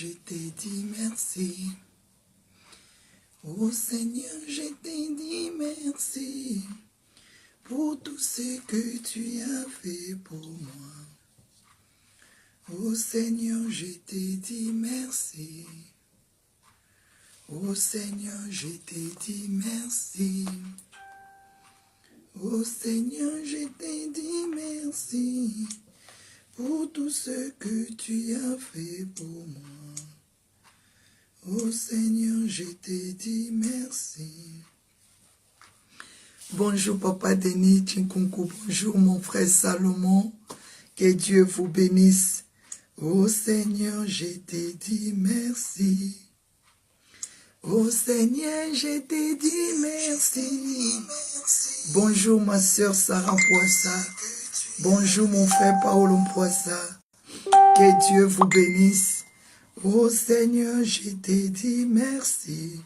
je t'ai dit merci. Oh Seigneur, je t'ai dit merci pour tout ce que tu as fait pour moi. Oh Seigneur, je t'ai dit merci. Oh Seigneur, je t'ai dit merci. Oh Seigneur, je t'ai dit merci pour tout ce que tu as fait pour moi. Oh Seigneur, je t'ai dit merci. Bonjour Papa Denis Chinkunku, bonjour mon frère Salomon, que Dieu vous bénisse. Oh Seigneur, je t'ai dit merci. Oh Seigneur, je t'ai dit merci. Bonjour ma soeur Sarah Poissa. Bonjour mon frère Paolo Poissa. Que Dieu vous bénisse. Oh Seigneur, je t'ai dit merci.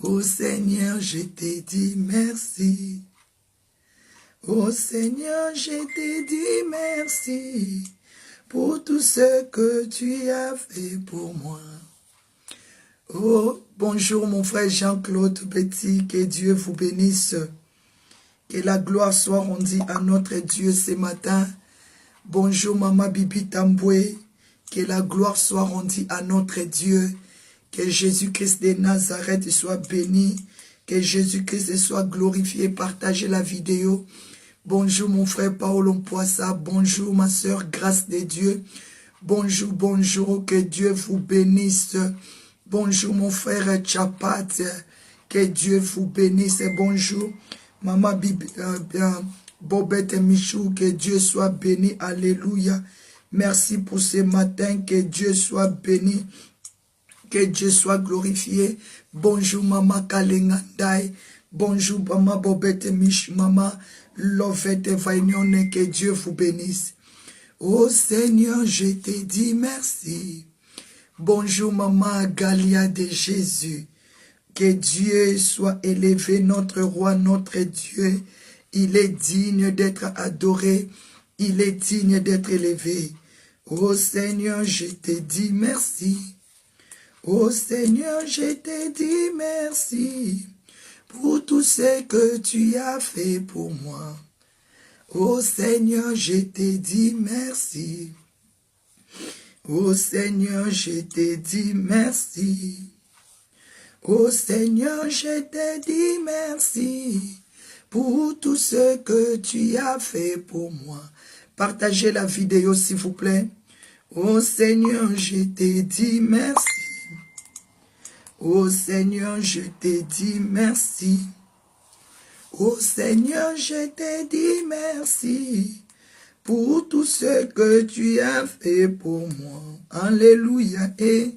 Oh Seigneur, je t'ai dit merci. Oh Seigneur, je t'ai dit merci pour tout ce que tu as fait pour moi. Oh, bonjour mon frère Jean-Claude Petit, que Dieu vous bénisse. Que la gloire soit rendue à notre Dieu ce matin. Bonjour Maman Bibi Tamboué. Que la gloire soit rendue à notre Dieu. Que Jésus-Christ de Nazareth soit béni. Que Jésus-Christ soit glorifié. Partagez la vidéo. Bonjour mon frère Paolo Poissa. Bonjour ma soeur Grâce de Dieu. Bonjour, bonjour. Que Dieu vous bénisse. Bonjour mon frère Chapat. Que Dieu vous bénisse. Bonjour Maman Bibi, Bobette Michou. Que Dieu soit béni. Alléluia. Merci pour ce matin. Que Dieu soit béni. Que Dieu soit glorifié. Bonjour Maman Kalengandai. Bonjour Maman Bobette Mich, Maman Lovette Vagnone. Que Dieu vous bénisse. Oh Seigneur, je t'ai dit merci. Bonjour Maman Galia de Jésus. Que Dieu soit élevé, notre roi, notre Dieu. Il est digne d'être adoré. Il est digne d'être élevé. Oh Seigneur, je t'ai dit merci. Oh Seigneur, je t'ai dit merci pour tout ce que tu as fait pour moi. Oh Seigneur, je t'ai dit merci. Oh Seigneur, je t'ai dit merci. Oh Seigneur, je t'ai dit merci pour tout ce que tu as fait pour moi. Partagez la vidéo s'il vous plaît. Oh Seigneur, je t'ai dit merci. Oh Seigneur, je t'ai dit merci. Oh Seigneur, je t'ai dit merci pour tout ce que tu as fait pour moi. Alléluia et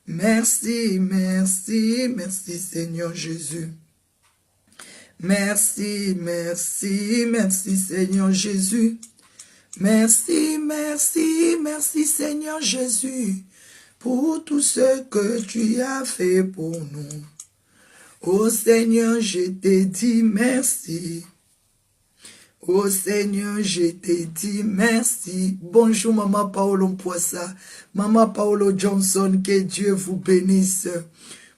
merci, merci, merci Seigneur Jésus. Merci, merci, merci Seigneur Jésus. Merci, merci, merci Seigneur Jésus pour tout ce que tu as fait pour nous. Oh Seigneur, je t'ai dit merci. Oh Seigneur, je t'ai dit merci. Bonjour Maman Paolo Poissa, Maman Paolo Johnson, que Dieu vous bénisse.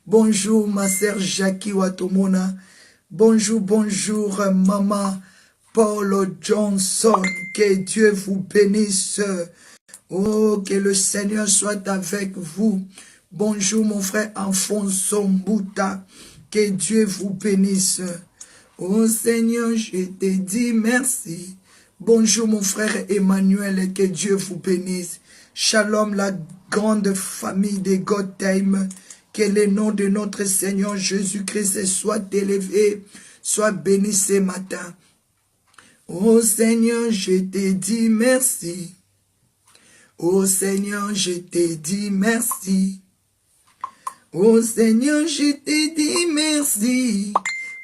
Bonjour ma sœur Jackie Watomona. Bonjour, bonjour Maman Paolo Johnson, que Dieu vous bénisse. Oh, que le Seigneur soit avec vous. Bonjour mon frère Alfonso Mbouta, que Dieu vous bénisse. Oh Seigneur, je t'ai dit merci. Bonjour mon frère Emmanuel, que Dieu vous bénisse. Shalom la grande famille de God Time. Que le nom de notre Seigneur Jésus-Christ soit élevé, soit béni ce matin. Oh Seigneur, je t'ai dit merci. Oh Seigneur, je t'ai dit merci. Oh Seigneur, je t'ai dit merci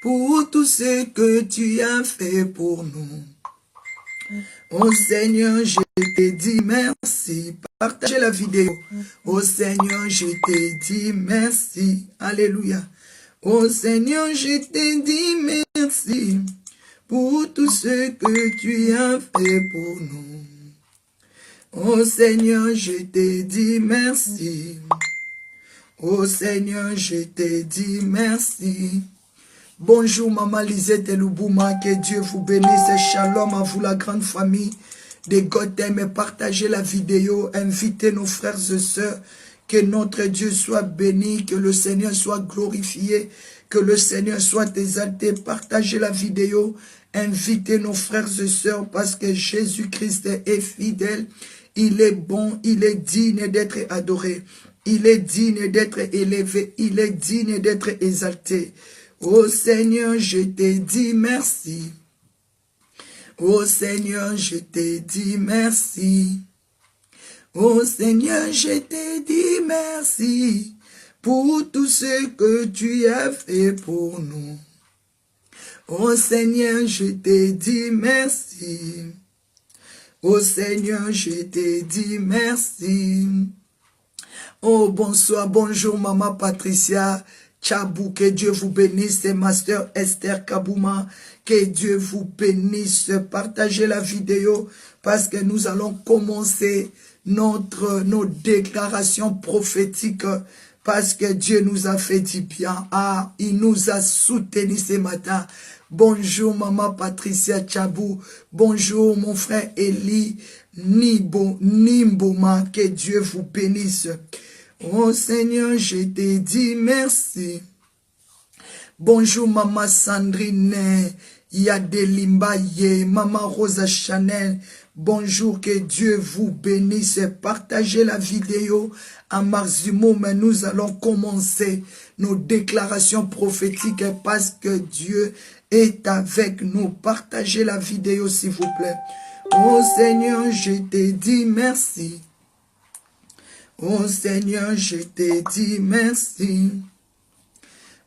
pour tout ce que tu as fait pour nous. Oh Seigneur, je t'ai dit merci. Partagez la vidéo. Oh Seigneur, je t'ai dit merci. Alléluia. Oh Seigneur, je t'ai dit merci pour tout ce que tu as fait pour nous. Oh Seigneur, je te dis merci. Oh Seigneur, je te dis merci. Bonjour Maman Lisette Loubouma, que Dieu vous bénisse. Shalom à vous la grande famille de Gotham. Partagez la vidéo, invitez nos frères et sœurs. Que notre Dieu soit béni, que le Seigneur soit glorifié, que le Seigneur soit exalté. Partagez la vidéo, invitez nos frères et sœurs parce que Jésus-Christ est fidèle. Il est bon, il est digne d'être adoré. Il est digne d'être élevé, il est digne d'être exalté. Ô Seigneur, je te dis merci. Ô Seigneur, je te dis merci. Ô Seigneur, je te dis merci pour tout ce que tu as fait pour nous. Ô Seigneur, je te dis merci. Ô Seigneur, je te dis merci. Oh, bonsoir, bonjour, Maman Patricia Tchabou, que Dieu vous bénisse, et Master Esther Kabouma, que Dieu vous bénisse. Partagez la vidéo parce que nous allons commencer nos déclarations prophétiques parce que Dieu nous a fait du bien. Ah, il nous a soutenus ce matin. Bonjour, Maman Patricia Tchabou. Bonjour, mon frère Eli Nimboma, que Dieu vous bénisse. Oh Seigneur, je te dis merci. Bonjour Maman Sandrine, Yadelimbaye, Maman Rosa Chanel. Bonjour, que Dieu vous bénisse. Partagez la vidéo à maximum. Nous allons commencer nos déclarations prophétiques parce que Dieu est avec nous. Partagez la vidéo s'il vous plaît. Oh Seigneur, je te dis merci. Oh Seigneur, je te dis merci.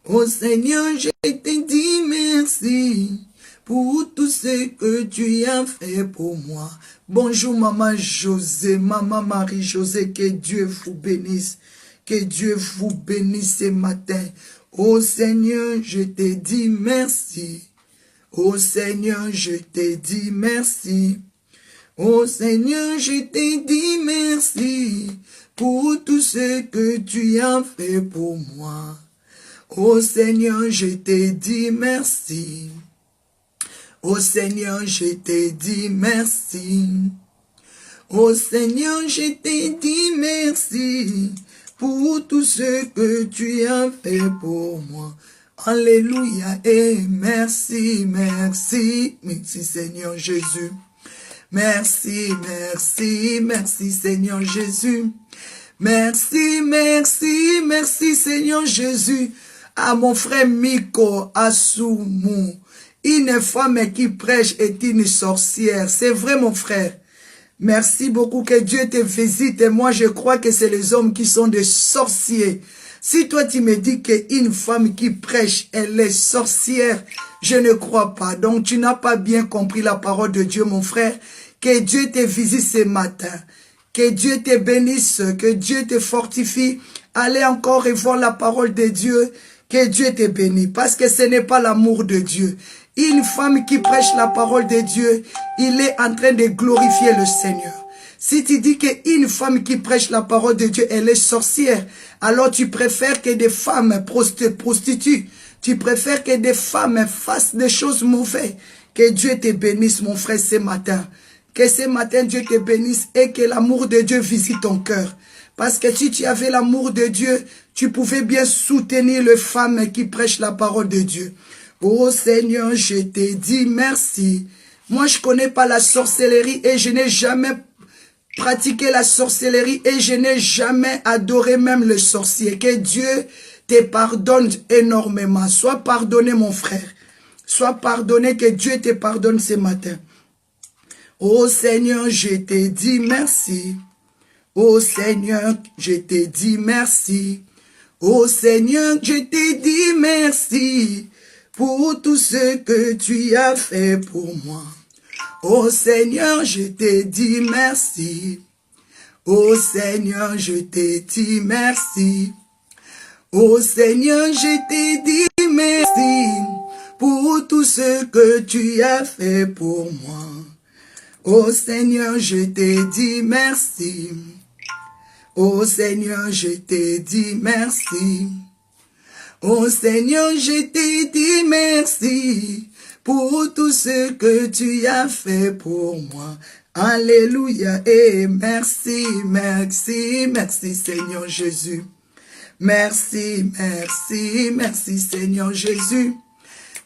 Oh Seigneur, je te dis merci pour tout ce que tu as fait pour moi. Bonjour Maman José, Maman Marie-José, que Dieu vous bénisse. Que Dieu vous bénisse ce matin. Oh Seigneur, je te dis merci. Oh Seigneur, je te dis merci. Oh Seigneur, je te dis merci pour tout ce que tu as fait pour moi. Oh Seigneur, je te dis merci. Oh Seigneur, je te dis merci. Oh Seigneur, je te dis merci pour tout ce que tu as fait pour moi. Alléluia et merci, merci, merci Seigneur Jésus. Merci, merci, merci Seigneur Jésus. Merci, merci, merci Seigneur Jésus. À mon frère Miko Assoumou, une femme qui prêche est une sorcière. C'est vrai mon frère. Merci beaucoup, que Dieu te visite. Et moi je crois que c'est les hommes qui sont des sorciers. Si toi tu me dis qu'une femme qui prêche, elle est sorcière, je ne crois pas. Donc tu n'as pas bien compris la parole de Dieu mon frère. Que Dieu te visite ce matin. Que Dieu te bénisse. Que Dieu te fortifie. Allez encore et voir la parole de Dieu. Que Dieu te bénisse. Parce que ce n'est pas l'amour de Dieu. Une femme qui prêche la parole de Dieu, il est en train de glorifier le Seigneur. Si tu dis qu'une femme qui prêche la parole de Dieu, elle est sorcière, alors tu préfères que des femmes prostituent. Tu préfères que des femmes fassent des choses mauvaises. Que Dieu te bénisse mon frère ce matin. Que ce matin, Dieu te bénisse et que l'amour de Dieu visite ton cœur. Parce que si tu avais l'amour de Dieu, tu pouvais bien soutenir les femmes qui prêchent la parole de Dieu. Oh Seigneur, je te dis merci. Moi, je ne connais pas la sorcellerie et je n'ai jamais pratiqué la sorcellerie et je n'ai jamais adoré même le sorcier. Que Dieu te pardonne énormément. Sois pardonné, mon frère. Sois pardonné, que Dieu te pardonne ce matin. Oh Seigneur, je te dis merci. Oh Seigneur, je te dis merci. Oh Seigneur, je te dis merci pour tout ce que tu as fait pour moi. Oh Seigneur, je te dis merci. Oh Seigneur, je te dis merci. Oh Seigneur, je te dis merci pour tout ce que tu as fait pour moi. Oh Seigneur, je te dis merci. Oh Seigneur, je te dis merci. Oh Seigneur, je te dis merci pour tout ce que tu as fait pour moi. Alléluia et merci, merci, merci Seigneur Jésus. Merci, merci, merci Seigneur Jésus.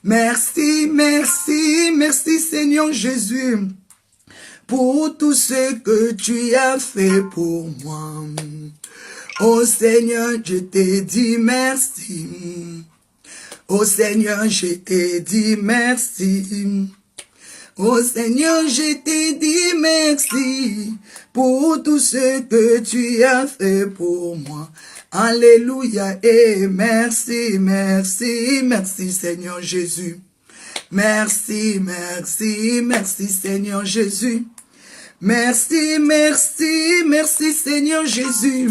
Merci, merci, merci Seigneur Jésus pour tout ce que tu as fait pour moi. Oh Seigneur, je te dis merci. Oh Seigneur, je te dis merci. Oh Seigneur, je te dis merci pour tout ce que tu as fait pour moi. Alléluia et merci, merci, merci Seigneur Jésus. Merci, merci, merci Seigneur Jésus. Merci, merci, merci Seigneur Jésus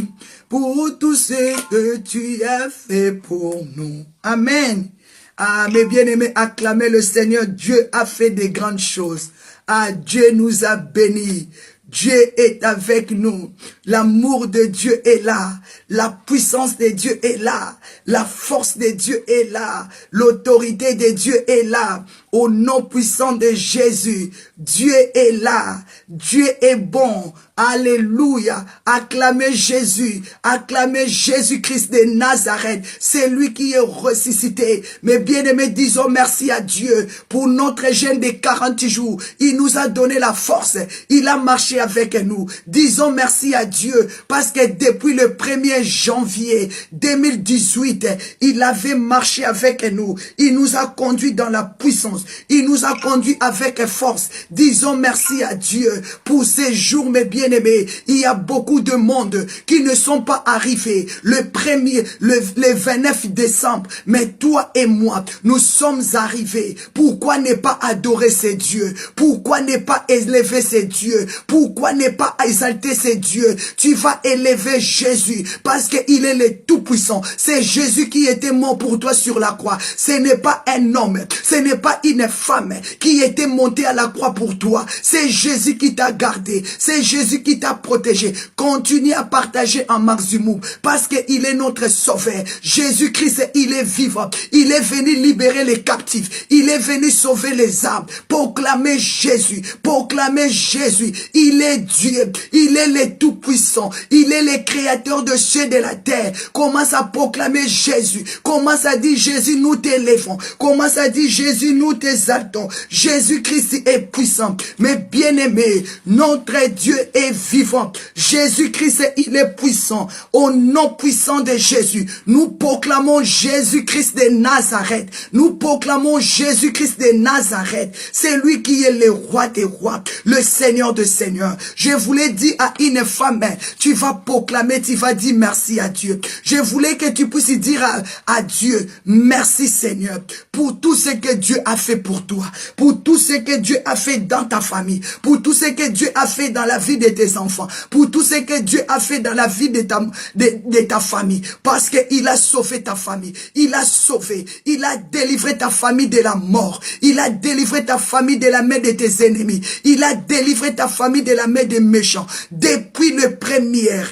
pour tout ce que tu as fait pour nous. Amen. Ah, mes bien-aimés, acclamez le Seigneur. Dieu a fait de grandes choses. Ah, Dieu nous a bénis. Dieu est avec nous. L'amour de Dieu est là. La puissance de Dieu est là. La force de Dieu est là. L'autorité de Dieu est là. Au nom puissant de Jésus, Dieu est là. Dieu est bon. Alléluia. Acclamez Jésus. Acclamez Jésus-Christ de Nazareth. C'est lui qui est ressuscité. Mes bien-aimés, disons merci à Dieu pour notre jeûne de 40 jours. Il nous a donné la force. Il a marché avec nous. Disons merci à Dieu parce que depuis le 1er janvier 2018, il avait marché avec nous. Il nous a conduit dans la puissance. Il nous a conduit avec force. Disons merci à Dieu pour ces jours, mes bien-aimés. Il y a beaucoup de monde qui ne sont pas arrivés le 29 décembre. Mais toi et moi, nous sommes arrivés. Pourquoi ne pas adorer ces dieux? Pourquoi ne pas élever ces dieux? Pourquoi ne pas exalter ces dieux? Tu vas élever Jésus parce qu'il est le Tout-Puissant. C'est Jésus qui était mort pour toi sur la croix. Ce n'est pas un homme, ce n'est pas une femme qui était montée à la croix pour toi. C'est Jésus qui t'a gardé. C'est Jésus qui t'a protégé. Continue à partager en maximum parce qu'il est notre sauveur. Jésus-Christ, il est vivant. Il est venu libérer les captifs. Il est venu sauver les âmes. Proclamer Jésus. Proclamer Jésus. Il est Dieu. Il est le Tout-Puissant. Il est le Créateur de cieux et de la terre. Commence à proclamer Jésus. Commence à dire Jésus, nous t'élèvons. Commence à dire Jésus, nous t'exaltons. Jésus-Christ est puissant. Mais bien-aimé, notre Dieu est vivant. Jésus-Christ, il est puissant. Au nom puissant de Jésus, nous proclamons Jésus-Christ de Nazareth. Nous proclamons Jésus-Christ de Nazareth. C'est lui qui est le roi des rois, le Seigneur de seigneurs. Je voulais dire à une femme, tu vas proclamer, tu vas dire merci à Dieu. Je voulais que tu puisses dire à Dieu, merci Seigneur, pour tout ce que Dieu a fait pour toi, pour tout ce que Dieu a fait dans ta famille, pour tout ce que Dieu a fait dans la vie de tes enfants, pour tout ce que Dieu a fait dans la vie de ta famille, parce qu'il a sauvé ta famille, il a sauvé, il a délivré ta famille de la mort, il a délivré ta famille de la main de tes ennemis, il a délivré ta famille de la main des méchants. Depuis le 1er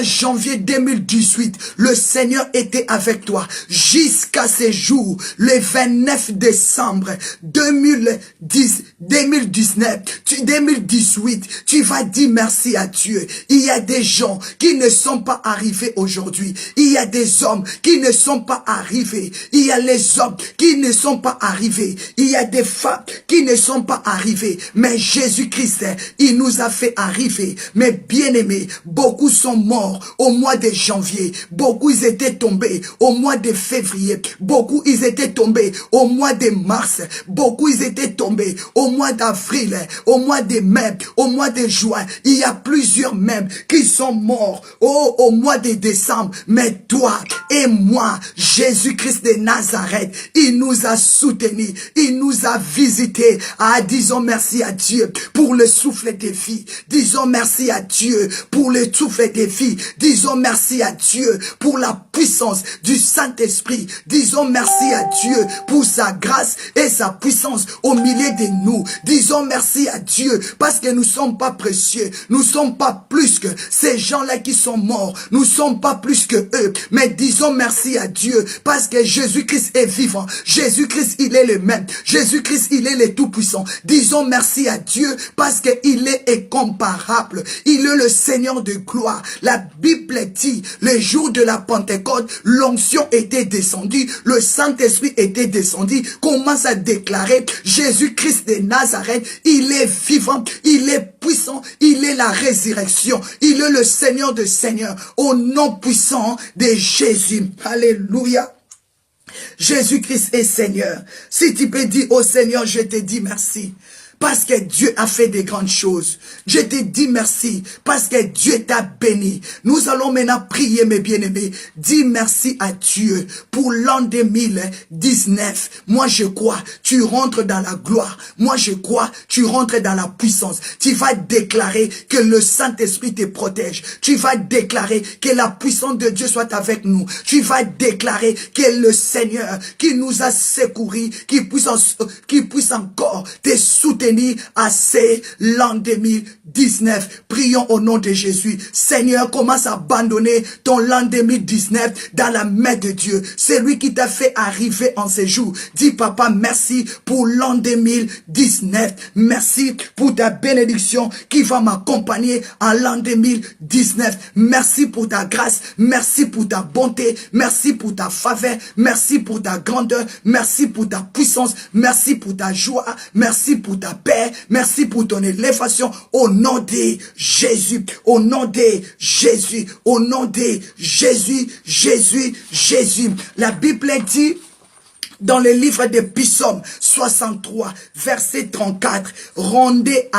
janvier 2018, le Seigneur était avec toi jusqu'à ce jour, le 29 décembre 2018, tu vas dire merci à Dieu. Il y a des gens qui ne sont pas arrivés aujourd'hui. Il y a des hommes qui ne sont pas arrivés. Il y a les hommes qui ne sont pas arrivés. Il y a des femmes qui ne sont pas arrivées. Mais Jésus-Christ, il nous a fait arriver. Mais bien-aimés, beaucoup sont morts au mois de janvier. Beaucoup ils étaient tombés au mois de février. Beaucoup ils étaient tombés au mois de mars. Beaucoup ils étaient tombés au mois d'avril, au mois de mai, au mois de juin. Il y a plusieurs même qui sont morts au mois de décembre. Mais toi et moi, Jésus-Christ de Nazareth, il nous a soutenus, il nous a visités. Ah, disons merci à Dieu pour le souffle de vie. Disons merci merci à Dieu pour le souffle des vies. Disons merci à Dieu pour la puissance du Saint-Esprit. Disons merci à Dieu pour sa grâce et sa puissance au milieu de nous. Disons merci à Dieu parce que nous ne sommes pas précieux. Nous ne sommes pas plus que ces gens-là qui sont morts. Nous ne sommes pas plus que eux. Mais disons merci à Dieu parce que Jésus-Christ est vivant. Jésus-Christ, il est le même. Jésus-Christ, il est le tout-puissant. Disons merci à Dieu parce qu'il est incomparable. Il est le Seigneur de gloire. La Bible dit, le jour de la Pentecôte, l'onction était descendue, le Saint-Esprit était descendu. Commence à déclarer Jésus-Christ de Nazareth, il est vivant, il est puissant, il est la résurrection, il est le Seigneur de Seigneurs, au nom puissant de Jésus. Alléluia. Jésus-Christ est Seigneur. Si tu peux dire au Seigneur, je te dis merci. Parce que Dieu a fait des grandes choses. Je te dis merci parce que Dieu t'a béni. Nous allons maintenant prier, mes bien-aimés. Dis merci à Dieu pour l'an 2019. Moi, je crois, tu rentres dans la gloire. Moi, je crois, tu rentres dans la puissance. Tu vas déclarer que le Saint-Esprit te protège. Tu vas déclarer que la puissance de Dieu soit avec nous. Tu vas déclarer que le Seigneur qui nous a secourus, qui puisse encore te soutenir à ces l'an 2019. Prions au nom de Jésus. Seigneur, commence à abandonner ton l'an 2019 dans la main de Dieu. C'est lui qui t'a fait arriver en ces jours. Dis, papa, merci pour l'an 2019. Merci pour ta bénédiction qui va m'accompagner en l'an 2019. Merci pour ta grâce. Merci pour ta bonté. Merci pour ta faveur. Merci pour ta grandeur. Merci pour ta puissance. Merci pour ta joie. Merci pour ta paix, merci pour ton élévation au nom de Jésus, au nom de Jésus, au nom de Jésus, Jésus. La Bible dit dans le livre de Psaume 63, verset 34, rendez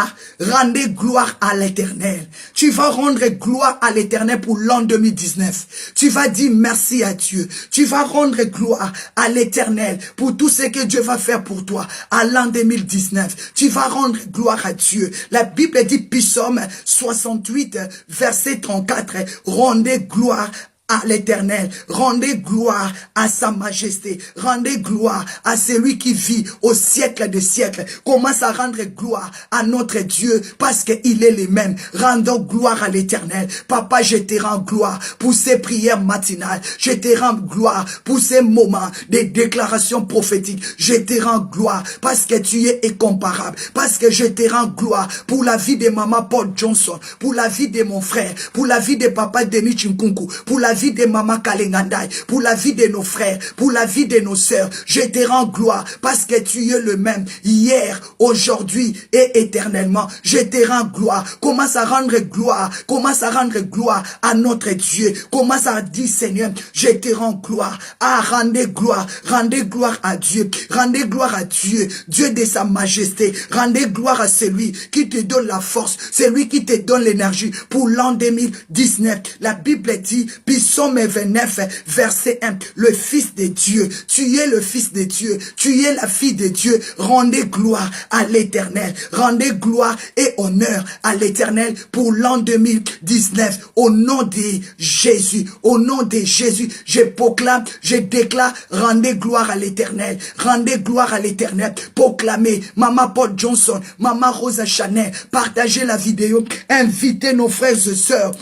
gloire à l'Éternel. Tu vas rendre gloire à l'Éternel pour l'an 2019. Tu vas dire merci à Dieu. Tu vas rendre gloire à l'Éternel pour tout ce que Dieu va faire pour toi à l'an 2019. Tu vas rendre gloire à Dieu. La Bible dit Psaume 68, verset 34, rendez gloire à l'Éternel, rendez gloire à sa majesté, rendez gloire à celui qui vit au siècle des siècles. Commence à rendre gloire à notre Dieu parce qu'il est le même. Rendons gloire à l'Éternel. Papa, je te rends gloire pour ces prières matinales. Je te rends gloire pour ces moments de déclarations prophétiques. Je te rends gloire parce que tu es incomparable. Parce que je te rends gloire pour la vie de maman Paul Johnson, pour la vie de mon frère, pour la vie de papa Denis Chinkunku, pour la vie de maman Kalengandai, pour la vie de nos frères, pour la vie de nos sœurs. Je te rends gloire parce que tu es le même hier, aujourd'hui et éternellement. Je te rends gloire. Commence à rendre gloire. Commence à rendre gloire à notre Dieu. Commence à dire, Seigneur, je te rends gloire. Ah, rendez gloire. Rendez gloire à Dieu. Rendez gloire à Dieu. Dieu de sa majesté. Rendez gloire à celui qui te donne la force. Celui qui te donne l'énergie pour l'an 2019. La Bible dit, Psaume 29, verset 1, le Fils de Dieu. Tu es le Fils de Dieu. Tu es la fille de Dieu. Rendez gloire à l'Éternel. Rendez gloire et honneur à l'Éternel pour l'an 2019. Au nom de Jésus. Au nom de Jésus, je proclame, je déclare, rendez gloire à l'Éternel. Rendez gloire à l'Éternel. Proclamez, Maman Paul Johnson, Maman Rosa Chanel, partagez la vidéo, invitez nos frères et sœurs.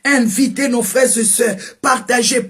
Invitez nos frères et sœurs, partagez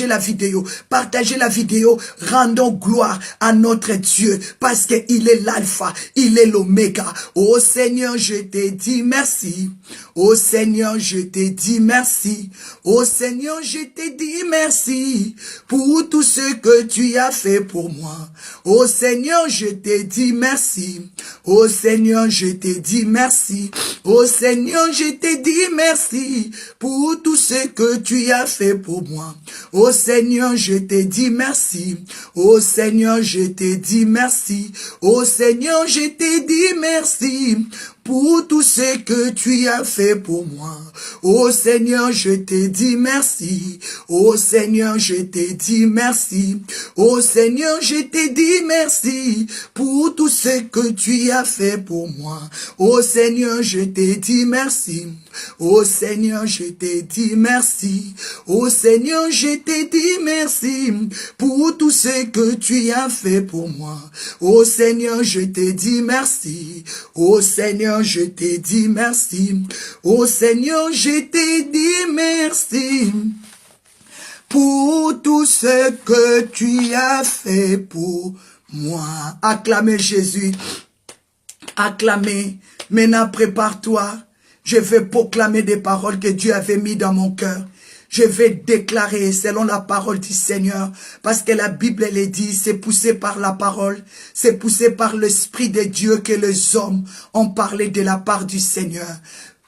la vidéo, rendons gloire à notre Dieu, parce qu'il est l'alpha, il est l'oméga. Oh Seigneur, je te dis merci. Oh Seigneur, je te dis merci. Oh Seigneur, je te dis merci pour tout ce que tu as fait pour moi. Oh Seigneur, je te dis merci. Oh Seigneur, je te dis merci. Oh Seigneur, je te dis merci pour tout ce que tu as fait pour moi. Oh Seigneur, je te dis merci. Oh Seigneur, je te dis merci. Oh Seigneur, je te dis merci pour tout ce que tu as fait pour moi. Oh Seigneur, je te dis merci. Oh Seigneur, je te dis merci. Oh Seigneur, je te dis merci pour tout ce que tu as fait pour moi. Oh Seigneur, je te dis merci. Oh Seigneur, je te dis merci. Oh Seigneur, je te dis merci pour tout ce que tu as fait pour moi. Oh Seigneur, je te dis merci. Oh Seigneur, je te dis merci. Oh Seigneur, je te dis merci pour tout ce que tu as fait pour moi. Acclamez Jésus. Acclamez. Maintenant, prépare-toi. Je vais proclamer des paroles que Dieu avait mis dans mon cœur. Je vais déclarer selon la parole du Seigneur. Parce que la Bible, elle est dit, c'est poussé par la parole. C'est poussé par l'Esprit de Dieu que les hommes ont parlé de la part du Seigneur.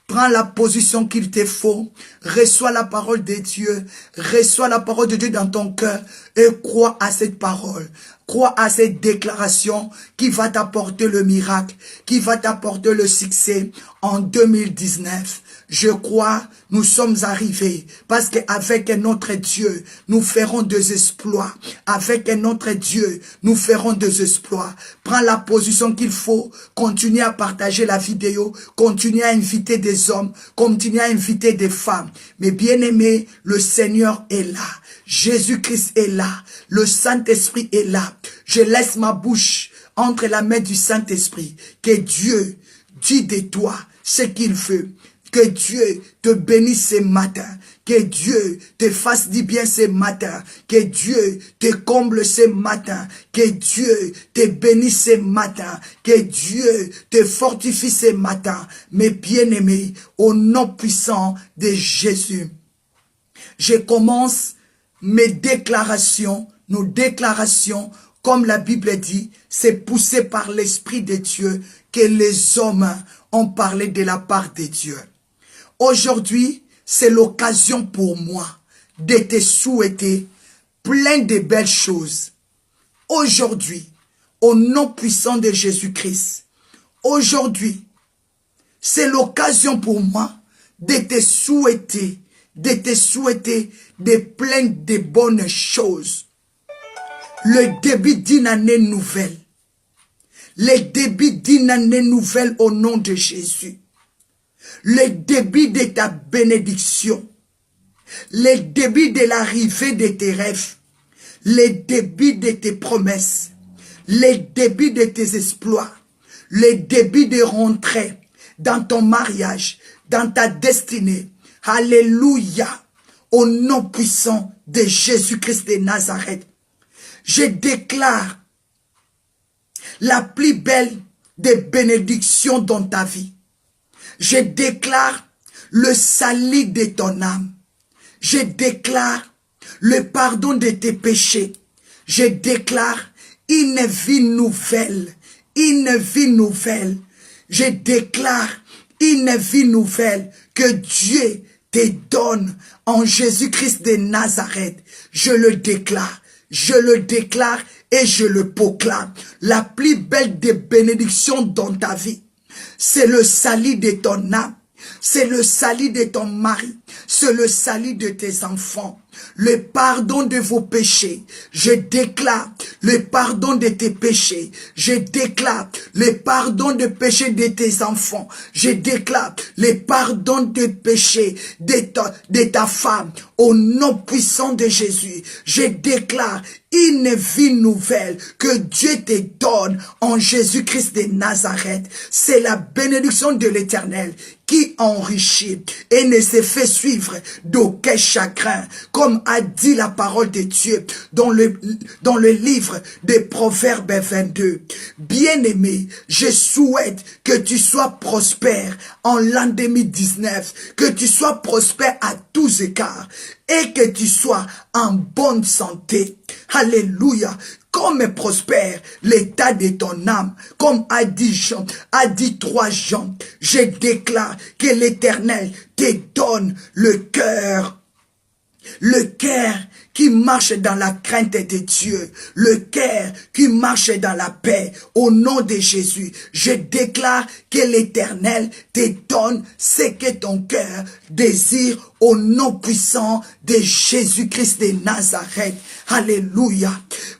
Prends la position qu'il te faut. Reçois la parole de Dieu. Reçois la parole de Dieu dans ton cœur. Et crois à cette parole. Crois à cette déclaration qui va t'apporter le miracle. Qui va t'apporter le succès en 2019. Je crois, nous sommes arrivés. Parce qu'avec notre Dieu, nous ferons des exploits. Avec notre Dieu, nous ferons des exploits. Prends la position qu'il faut. Continue à partager la vidéo. Continue à inviter des hommes. Continue à inviter des femmes. Mais bien aimé, le Seigneur est là. Jésus-Christ est là. Le Saint-Esprit est là. Je laisse ma bouche entre la main du Saint-Esprit. Que Dieu dit de toi ce qu'il veut. Que Dieu te bénisse ce matin. Que Dieu te fasse du bien ce matin. Que Dieu te comble ce matin. Que Dieu te bénisse ce matin. Que Dieu te fortifie ce matin. Mes bien-aimés, au nom puissant de Jésus, je commence mes déclarations, nos déclarations, comme la Bible dit, c'est poussé par l'Esprit de Dieu que les hommes ont parlé de la part de Dieu. Aujourd'hui, c'est l'occasion pour moi de te souhaiter plein de belles choses. Aujourd'hui, au nom puissant de Jésus-Christ, aujourd'hui, c'est l'occasion pour moi de te souhaiter de plein de bonnes choses. Le début d'une année nouvelle. Le début d'une année nouvelle au nom de Jésus. Le début de ta bénédiction. Le début de l'arrivée de tes rêves. Le début de tes promesses. Le début de tes exploits. Le début de rentrer dans ton mariage, dans ta destinée. Alléluia. Au nom puissant de Jésus-Christ de Nazareth. Je déclare la plus belle des bénédictions dans ta vie. Je déclare le salut de ton âme. Je déclare le pardon de tes péchés. Je déclare une vie nouvelle. Une vie nouvelle. Je déclare une vie nouvelle que Dieu te donne en Jésus-Christ de Nazareth. Je le déclare et je le proclame. La plus belle des bénédictions dans ta vie, c'est le salut de ton âme. C'est le salut de ton mari. C'est le salut de tes enfants. Le pardon de vos péchés. Je déclare le pardon de tes péchés. Je déclare le pardon de péchés de tes enfants. Je déclare le pardon de péchés de ta femme. Au nom puissant de Jésus, je déclare une vie nouvelle que Dieu te donne en Jésus-Christ de Nazareth. C'est la bénédiction de l'Éternel qui enrichit et ne se fait suivre d'aucun chagrin, comme a dit la parole de Dieu dans le livre des Proverbes 22. Bien-aimé, je souhaite que tu sois prospère en l'an 2019, que tu sois prospère à tous égards et que tu sois en bonne santé. Alléluia. Comme prospère l'état de ton âme, comme a dit 3 Jean, je déclare que l'Éternel te donne le cœur Le cœur qui marche dans la crainte de Dieu, le cœur qui marche dans la paix, au nom de Jésus, je déclare que l'Éternel te donne ce que ton cœur désire au nom puissant de Jésus-Christ de Nazareth. Alléluia.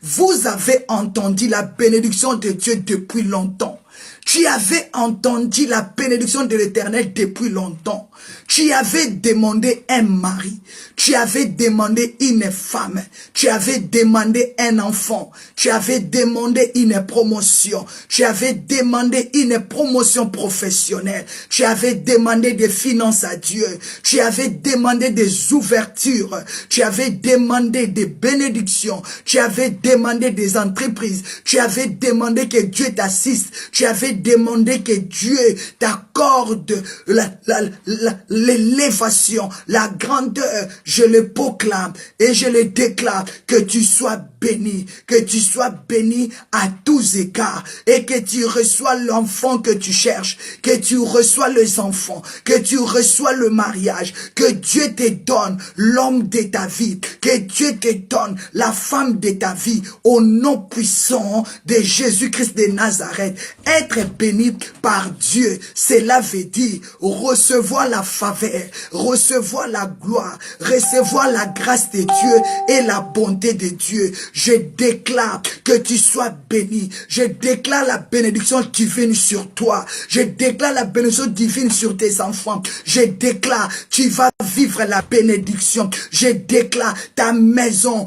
Vous avez entendu la bénédiction de Dieu depuis longtemps. Tu avais entendu la bénédiction de l'Éternel depuis longtemps. Tu avais demandé un mari. Tu avais demandé une femme. Tu avais demandé un enfant. Tu avais demandé une promotion. Tu avais demandé une promotion professionnelle. Tu avais demandé des finances à Dieu. Tu avais demandé des ouvertures. Tu avais demandé des bénédictions. Tu avais demandé des entreprises. Tu avais demandé que Dieu t'assiste. Tu avais demandé que Dieu t'accorde l'élévation, la grandeur. Je le proclame et je le déclare que tu sois béni, que tu sois béni à tous égards et que tu reçois l'enfant que tu cherches, que tu reçois les enfants, que tu reçois le mariage, que Dieu te donne l'homme de ta vie, que Dieu te donne la femme de ta vie au nom puissant de Jésus-Christ de Nazareth. Être béni par Dieu, cela veut dire recevoir la faveur, recevoir la gloire, recevoir la grâce de Dieu et la bonté de Dieu. Je déclare que tu sois béni. Je déclare la bénédiction divine sur toi. Je déclare la bénédiction divine sur tes enfants. Je déclare, tu vas vivre la bénédiction. Je déclare, ta maison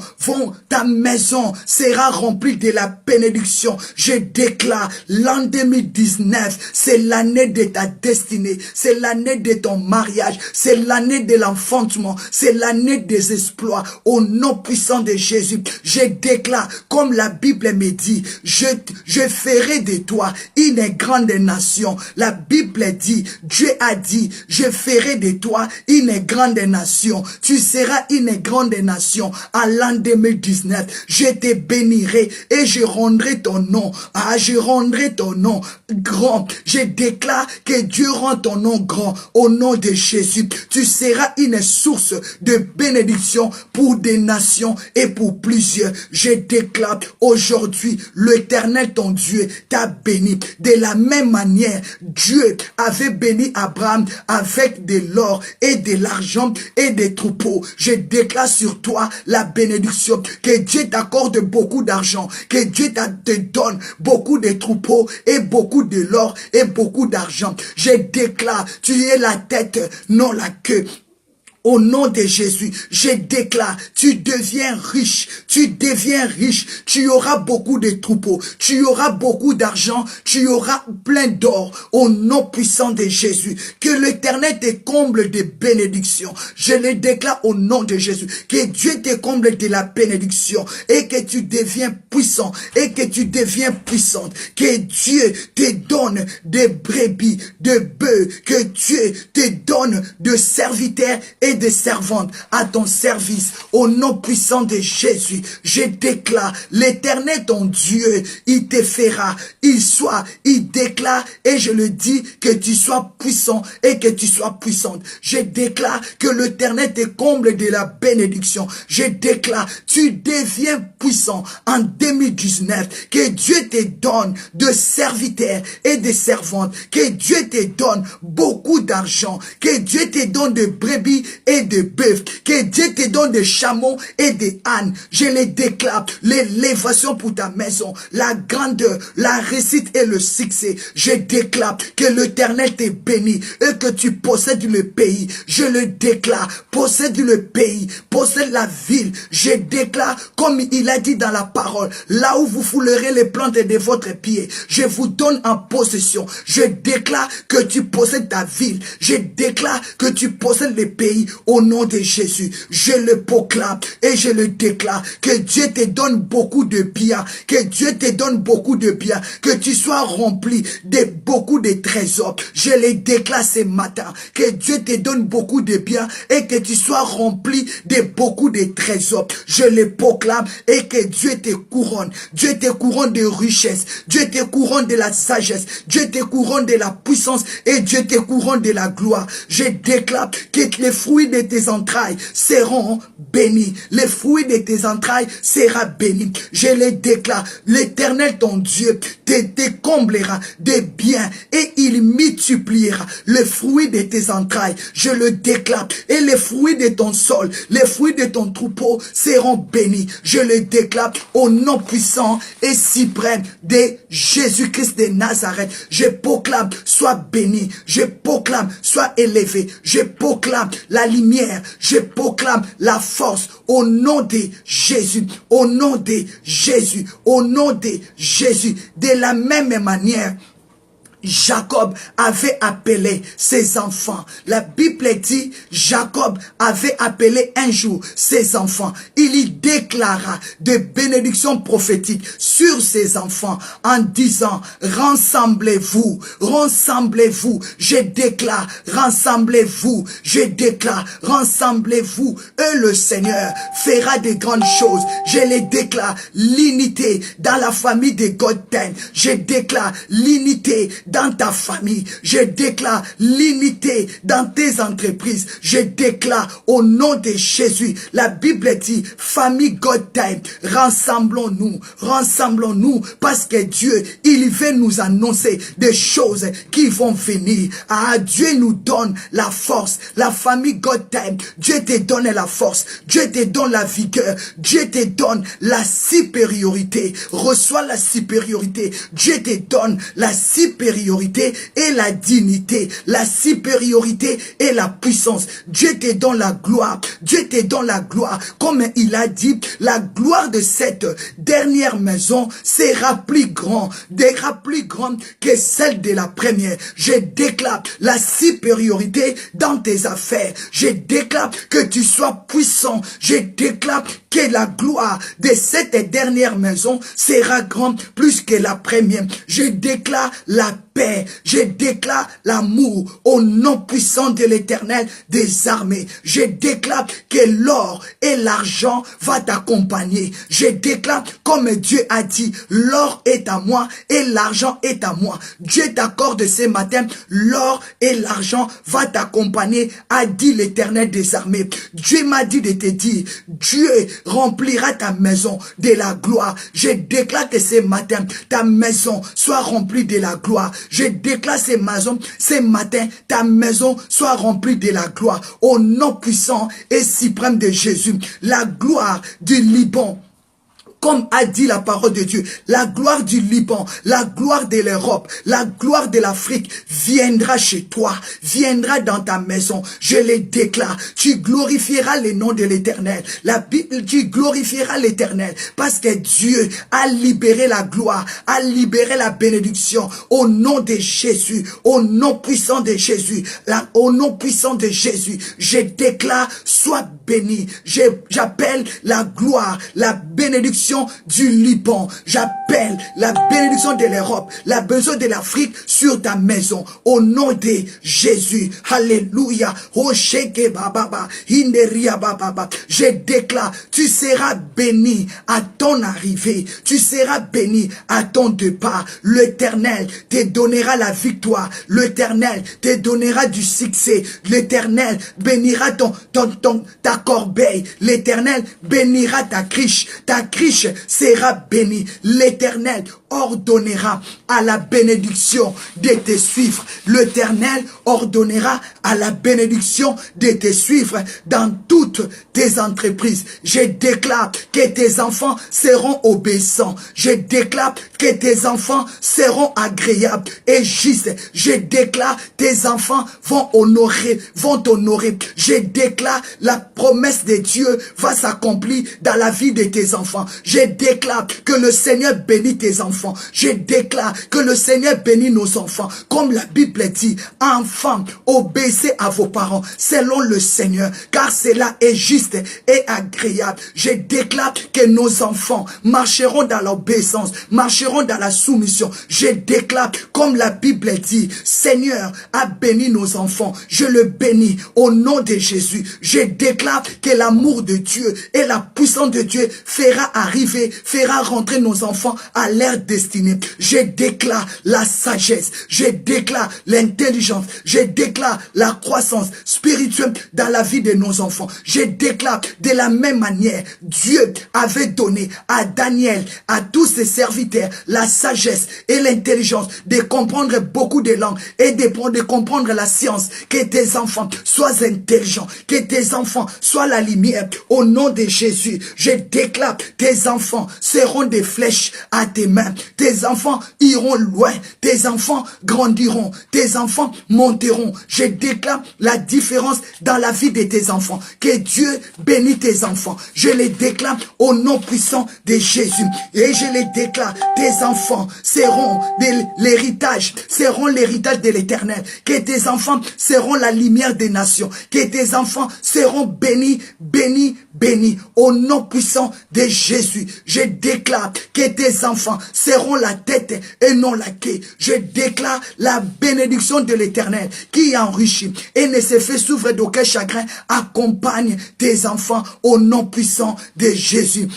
sera remplie de la bénédiction. Je déclare, l'an 2019, c'est l'année de ta destinée. C'est l'année de ton mariage. C'est l'année de l'enfantement. C'est l'année des exploits. Au nom puissant de Jésus, je déclare, comme la Bible me dit, je ferai de toi une grande nation. La Bible dit, Dieu a dit, je ferai de toi une grande nation. Tu seras une grande nation à l'an 2019. Je te bénirai et je rendrai ton nom. Je rendrai ton nom grand. Je déclare que Dieu rend ton nom grand au nom de Jésus. Tu seras une source de bénédiction pour des nations et pour plusieurs. Je déclare aujourd'hui, l'Éternel ton Dieu t'a béni. De la même manière, Dieu avait béni Abraham avec de l'or et de l'argent et des troupeaux. Je déclare sur toi la bénédiction, que Dieu t'accorde beaucoup d'argent, que Dieu te donne beaucoup de troupeaux et beaucoup de l'or et beaucoup d'argent. Je déclare, tu es la tête, non la queue. Au nom de Jésus, je déclare, tu deviens riche, tu auras beaucoup de troupeaux, tu auras beaucoup d'argent, tu auras plein d'or, au nom puissant de Jésus. Que l'Éternel te comble de bénédictions. Je le déclare au nom de Jésus, que Dieu te comble de la bénédiction et que tu deviens puissant et que tu deviens puissante. Que Dieu te donne des brebis, de bœufs, que Dieu te donne de serviteurs et des servantes à ton service au nom puissant de Jésus. Je déclare, l'Éternel ton Dieu, il te fera, il déclare et je le dis, que tu sois puissant et que tu sois puissante. Je déclare que l'Éternel te comble de la bénédiction. Je déclare, tu deviens puissant en 2019, que Dieu te donne de serviteurs et de servantes, que Dieu te donne beaucoup d'argent, que Dieu te donne de brebis et de bœufs, que Dieu te donne des chameaux et des ânes. Je les déclare, l'élévation pour ta maison, la grandeur, la réussite et le succès. Je déclare que l'Éternel te bénit et que tu possèdes le pays. Je le déclare, possède le pays, possède la ville. Je déclare, comme il a dit dans la parole, là où vous foulerez les plantes de votre pied, je vous donne en possession. Je déclare que tu possèdes ta ville. Je déclare que tu possèdes le pays au nom de Jésus. Je le proclame et je le déclare, que Dieu te donne beaucoup de bien, que Dieu te donne beaucoup de bien, que tu sois rempli de beaucoup de trésors. Je le déclare ce matin, que Dieu te donne beaucoup de bien et que tu sois rempli de beaucoup de trésors. Je le proclame et que Dieu te couronne. Dieu te couronne de richesse. Dieu te couronne de la sagesse. Dieu te couronne de la puissance et Dieu te couronne de la gloire. Je déclare que les fruits fruits de tes entrailles seront bénis. Les fruits de tes entrailles sera béni. Je les déclare. L'Éternel, ton Dieu, te comblera de biens et il multipliera les fruits de tes entrailles. Je le déclare. Et les fruits de ton sol, les fruits de ton troupeau seront bénis. Je le déclare au nom puissant et suprême de Jésus-Christ de Nazareth. Je proclame, sois béni. Je proclame, sois élevé. Je proclame la lumière. Je proclame la force au nom de Jésus. Au nom de Jésus. Au nom de Jésus. De la même manière, Jacob avait appelé ses enfants. La Bible dit, Jacob avait appelé un jour ses enfants. Il y déclara des bénédictions prophétiques sur ses enfants en disant, rassemblez-vous, rassemblez-vous. Je déclare, rassemblez-vous. Je déclare, rassemblez-vous. Et le Seigneur fera de grandes choses. Je les déclare, l'unité dans la famille de Godten. Je déclare l'unité dans ta famille. Je déclare l'unité dans tes entreprises. Je déclare au nom de Jésus. La Bible dit, famille Godtime, rassemblons-nous, rassemblons-nous, parce que Dieu, il veut nous annoncer des choses qui vont venir. Ah, Dieu nous donne la force. La famille Godtime, Dieu te donne la force. Dieu te donne la vigueur. Dieu te donne la supériorité. Reçois la supériorité. Dieu te donne la supériorité et la dignité, la supériorité et la puissance. Dieu te donne la gloire. Dieu te donne la gloire. Comme il a dit, la gloire de cette dernière maison sera plus grande que celle de la première. Je déclare la supériorité dans tes affaires. Je déclare que tu sois puissant. Je déclare que la gloire de cette dernière maison sera grande plus que la première. Je déclare la paix. Je déclare l'amour au nom puissant de l'Éternel des armées. Je déclare que l'or et l'argent va t'accompagner. Je déclare comme Dieu a dit, l'or est à moi et l'argent est à moi. Dieu t'accorde ce matin, l'or et l'argent va t'accompagner, a dit l'Éternel des armées. Dieu m'a dit de te dire, Dieu remplira ta maison de la gloire. Je déclare que ce matin, ta maison soit remplie de la gloire. Je déclare ce matin, ta maison soit remplie de la gloire. Au nom puissant et suprême de Jésus, la gloire du Liban, comme a dit la parole de Dieu, la gloire du Liban, la gloire de l'Europe, la gloire de l'Afrique viendra chez toi, viendra dans ta maison. Je les déclare. Tu glorifieras le nom de l'Éternel. La Bible, tu glorifieras l'Éternel parce que Dieu a libéré la gloire, a libéré la bénédiction au nom de Jésus, au nom puissant de Jésus, au nom puissant de Jésus. Je déclare, sois béni. J'appelle la gloire, la bénédiction du Liban. J'appelle la bénédiction de l'Europe, la bénédiction de l'Afrique sur ta maison. Au nom de Jésus. Alléluia. Je déclare, tu seras béni à ton arrivée. Tu seras béni à ton départ. L'Éternel te donnera la victoire. L'Éternel te donnera du succès. L'Éternel bénira ta corbeille. L'Éternel bénira ta criche. Ta criche sera bénie. L'Éternel ordonnera à la bénédiction de te suivre. L'Éternel ordonnera à la bénédiction de te suivre dans toutes tes entreprises. Je déclare que tes enfants seront obéissants. Je déclare que tes enfants seront agréables et justes. Je déclare tes enfants vont t'honorer. Je déclare la promesse de Dieu va s'accomplir dans la vie de tes enfants. Je déclare que le Seigneur bénit tes enfants. Je déclare que le Seigneur bénit nos enfants. Comme la Bible dit, enfants, obéissez à vos parents selon le Seigneur, car cela est juste et agréable. Je déclare que nos enfants marcheront dans l'obéissance, marcheront dans la soumission. Je déclare, comme la Bible dit, Seigneur a béni nos enfants. Je le bénis au nom de Jésus. Je déclare que l'amour de Dieu et la puissance de Dieu fera rentrer nos enfants à l'ère destinée. Je déclare la sagesse. Je déclare l'intelligence. Je déclare la croissance spirituelle dans la vie de nos enfants. Je déclare de la même manière, Dieu avait donné à Daniel, à tous ses serviteurs, la sagesse et l'intelligence de comprendre beaucoup de langues et de comprendre la science. Que tes enfants soient intelligents, que tes enfants soient la lumière. Au nom de Jésus, je déclare, tes enfants seront des flèches à tes mains. Tes enfants iront loin. Tes enfants grandiront. Tes enfants monteront. Je déclare la différence dans la vie de tes enfants. Que Dieu bénisse tes enfants. Je les déclare au nom puissant de Jésus. Et je les déclare, tes enfants seront l'héritage de l'Éternel. Que tes enfants seront la lumière des nations. Que tes enfants seront bénis, bénis, bénis. Au nom puissant de Jésus, je déclare que tes enfants seront la tête et non la queue. Je déclare la bénédiction de l'Éternel qui enrichit et ne se fait souffrir d'aucun chagrin. Accompagne tes enfants au nom puissant de Jésus.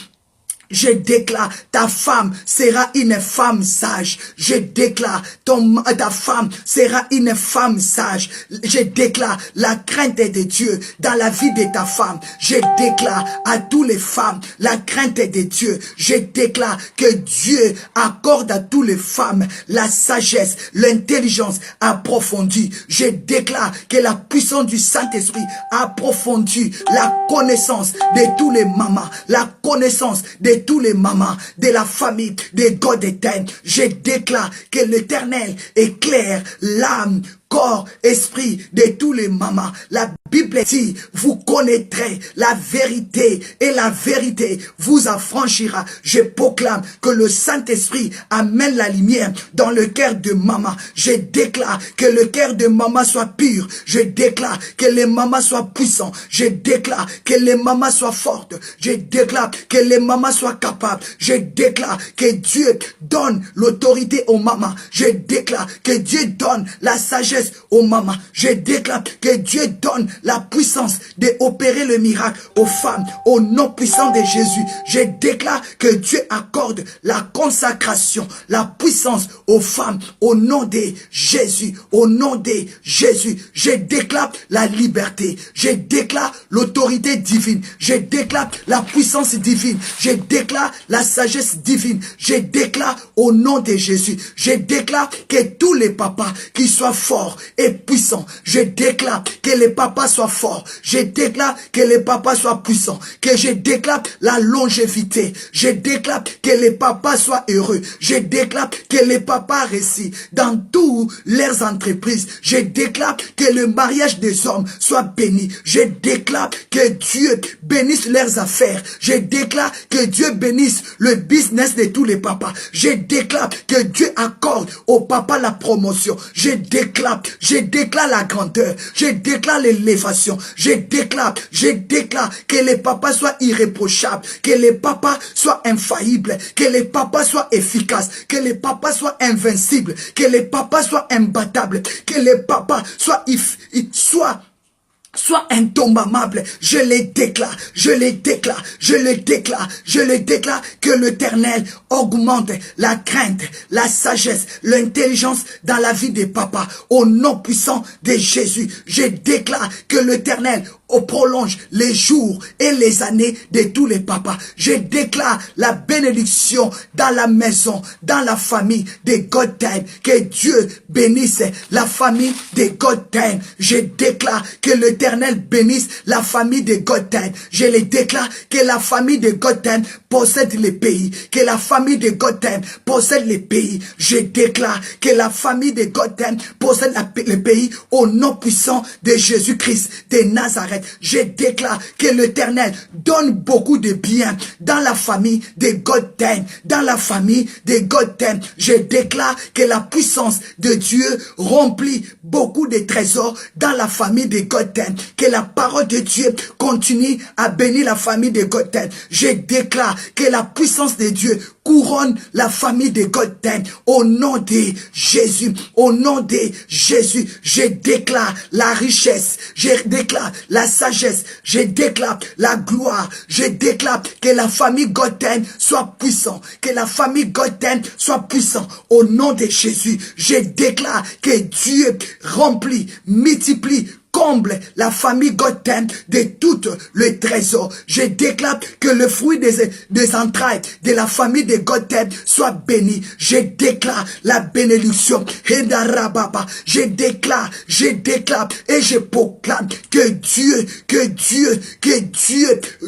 Je déclare, ta femme sera une femme sage. Je déclare, ta femme sera une femme sage. Je déclare la crainte de Dieu dans la vie de ta femme. Je déclare à toutes les femmes la crainte de Dieu. Je déclare que Dieu accorde à toutes les femmes la sagesse, l'intelligence approfondie. Je déclare que la puissance du Saint-Esprit approfondit la connaissance de tous les mamans, la connaissance de tous les mamans de la famille de God éternel. Je déclare que l'Éternel éclaire l'âme, corps, esprit de tous les mamans. La Bible dit, vous connaîtrez la vérité et la vérité vous affranchira. Je proclame que le Saint-Esprit amène la lumière dans le cœur de maman. Je déclare que le cœur de maman soit pur. Je déclare que les mamans soient puissants. Je déclare que les mamans soient fortes. Je déclare que les mamans soient capables. Je déclare que Dieu donne l'autorité aux mamans. Je déclare que Dieu donne la sagesse aux mamans. Je déclare que Dieu donne la puissance d'opérer le miracle aux femmes au nom puissant de Jésus. Je déclare que Dieu accorde la consacration, la puissance aux femmes au nom de Jésus. Au nom de Jésus, je déclare la liberté. Je déclare l'autorité divine. Je déclare la puissance divine. Je déclare la sagesse divine. Je déclare au nom de Jésus. Je déclare que tous les papas qui soient forts et puissants. Je déclare que les papas soient forts. Je déclare que les papas soient puissants. Que je déclare la longévité. Je déclare que les papas soient heureux. Je déclare que les papas réussissent dans toutes leurs entreprises. Je déclare que le mariage des hommes soit béni. Je déclare que Dieu bénisse leurs affaires. Je déclare que Dieu bénisse le business de tous les papas. Je déclare que Dieu accorde aux papas la promotion. Je déclare la grandeur. Je déclare l'élévation. Je déclare que les papas soient irréprochables, que les papas soient infaillibles, que les papas soient efficaces, que les papas soient invincibles, que les papas soient imbattables, que les papas soient intombable. Je les déclare que l'Éternel augmente la crainte, la sagesse, l'intelligence dans la vie des papas. Au nom puissant de Jésus, je déclare que l'Éternel prolonge les jours et les années de tous les papas. Je déclare la bénédiction dans la maison, dans la famille de God Time. Que Dieu bénisse la famille de God Time. Je déclare que l'Éternel bénisse la famille de God Time. Je les déclare que la famille de God Time possède les pays. Que la famille de God Time possède les pays. Je déclare que la famille de God Time possède les pays au nom puissant de Jésus-Christ de Nazareth. Je déclare que l'Éternel donne beaucoup de biens dans la famille de God Time. Dans la famille de God Time, je déclare que la puissance de Dieu remplit beaucoup de trésors dans la famille de God Time. Que la parole de Dieu continue à bénir la famille de God Time. Je déclare que la puissance de Dieu couronne la famille de Goten. Au nom de Jésus, au nom de Jésus, je déclare la richesse, je déclare la sagesse, je déclare la gloire, je déclare que la famille Goten soit puissante, que la famille Goten soit puissante. Au nom de Jésus, je déclare que Dieu remplit, multiplie, comble la famille Goten de tout le trésor. Je déclare que le fruit des entrailles de la famille de Goten soit béni. Je déclare la bénédiction. Je déclare et je proclame que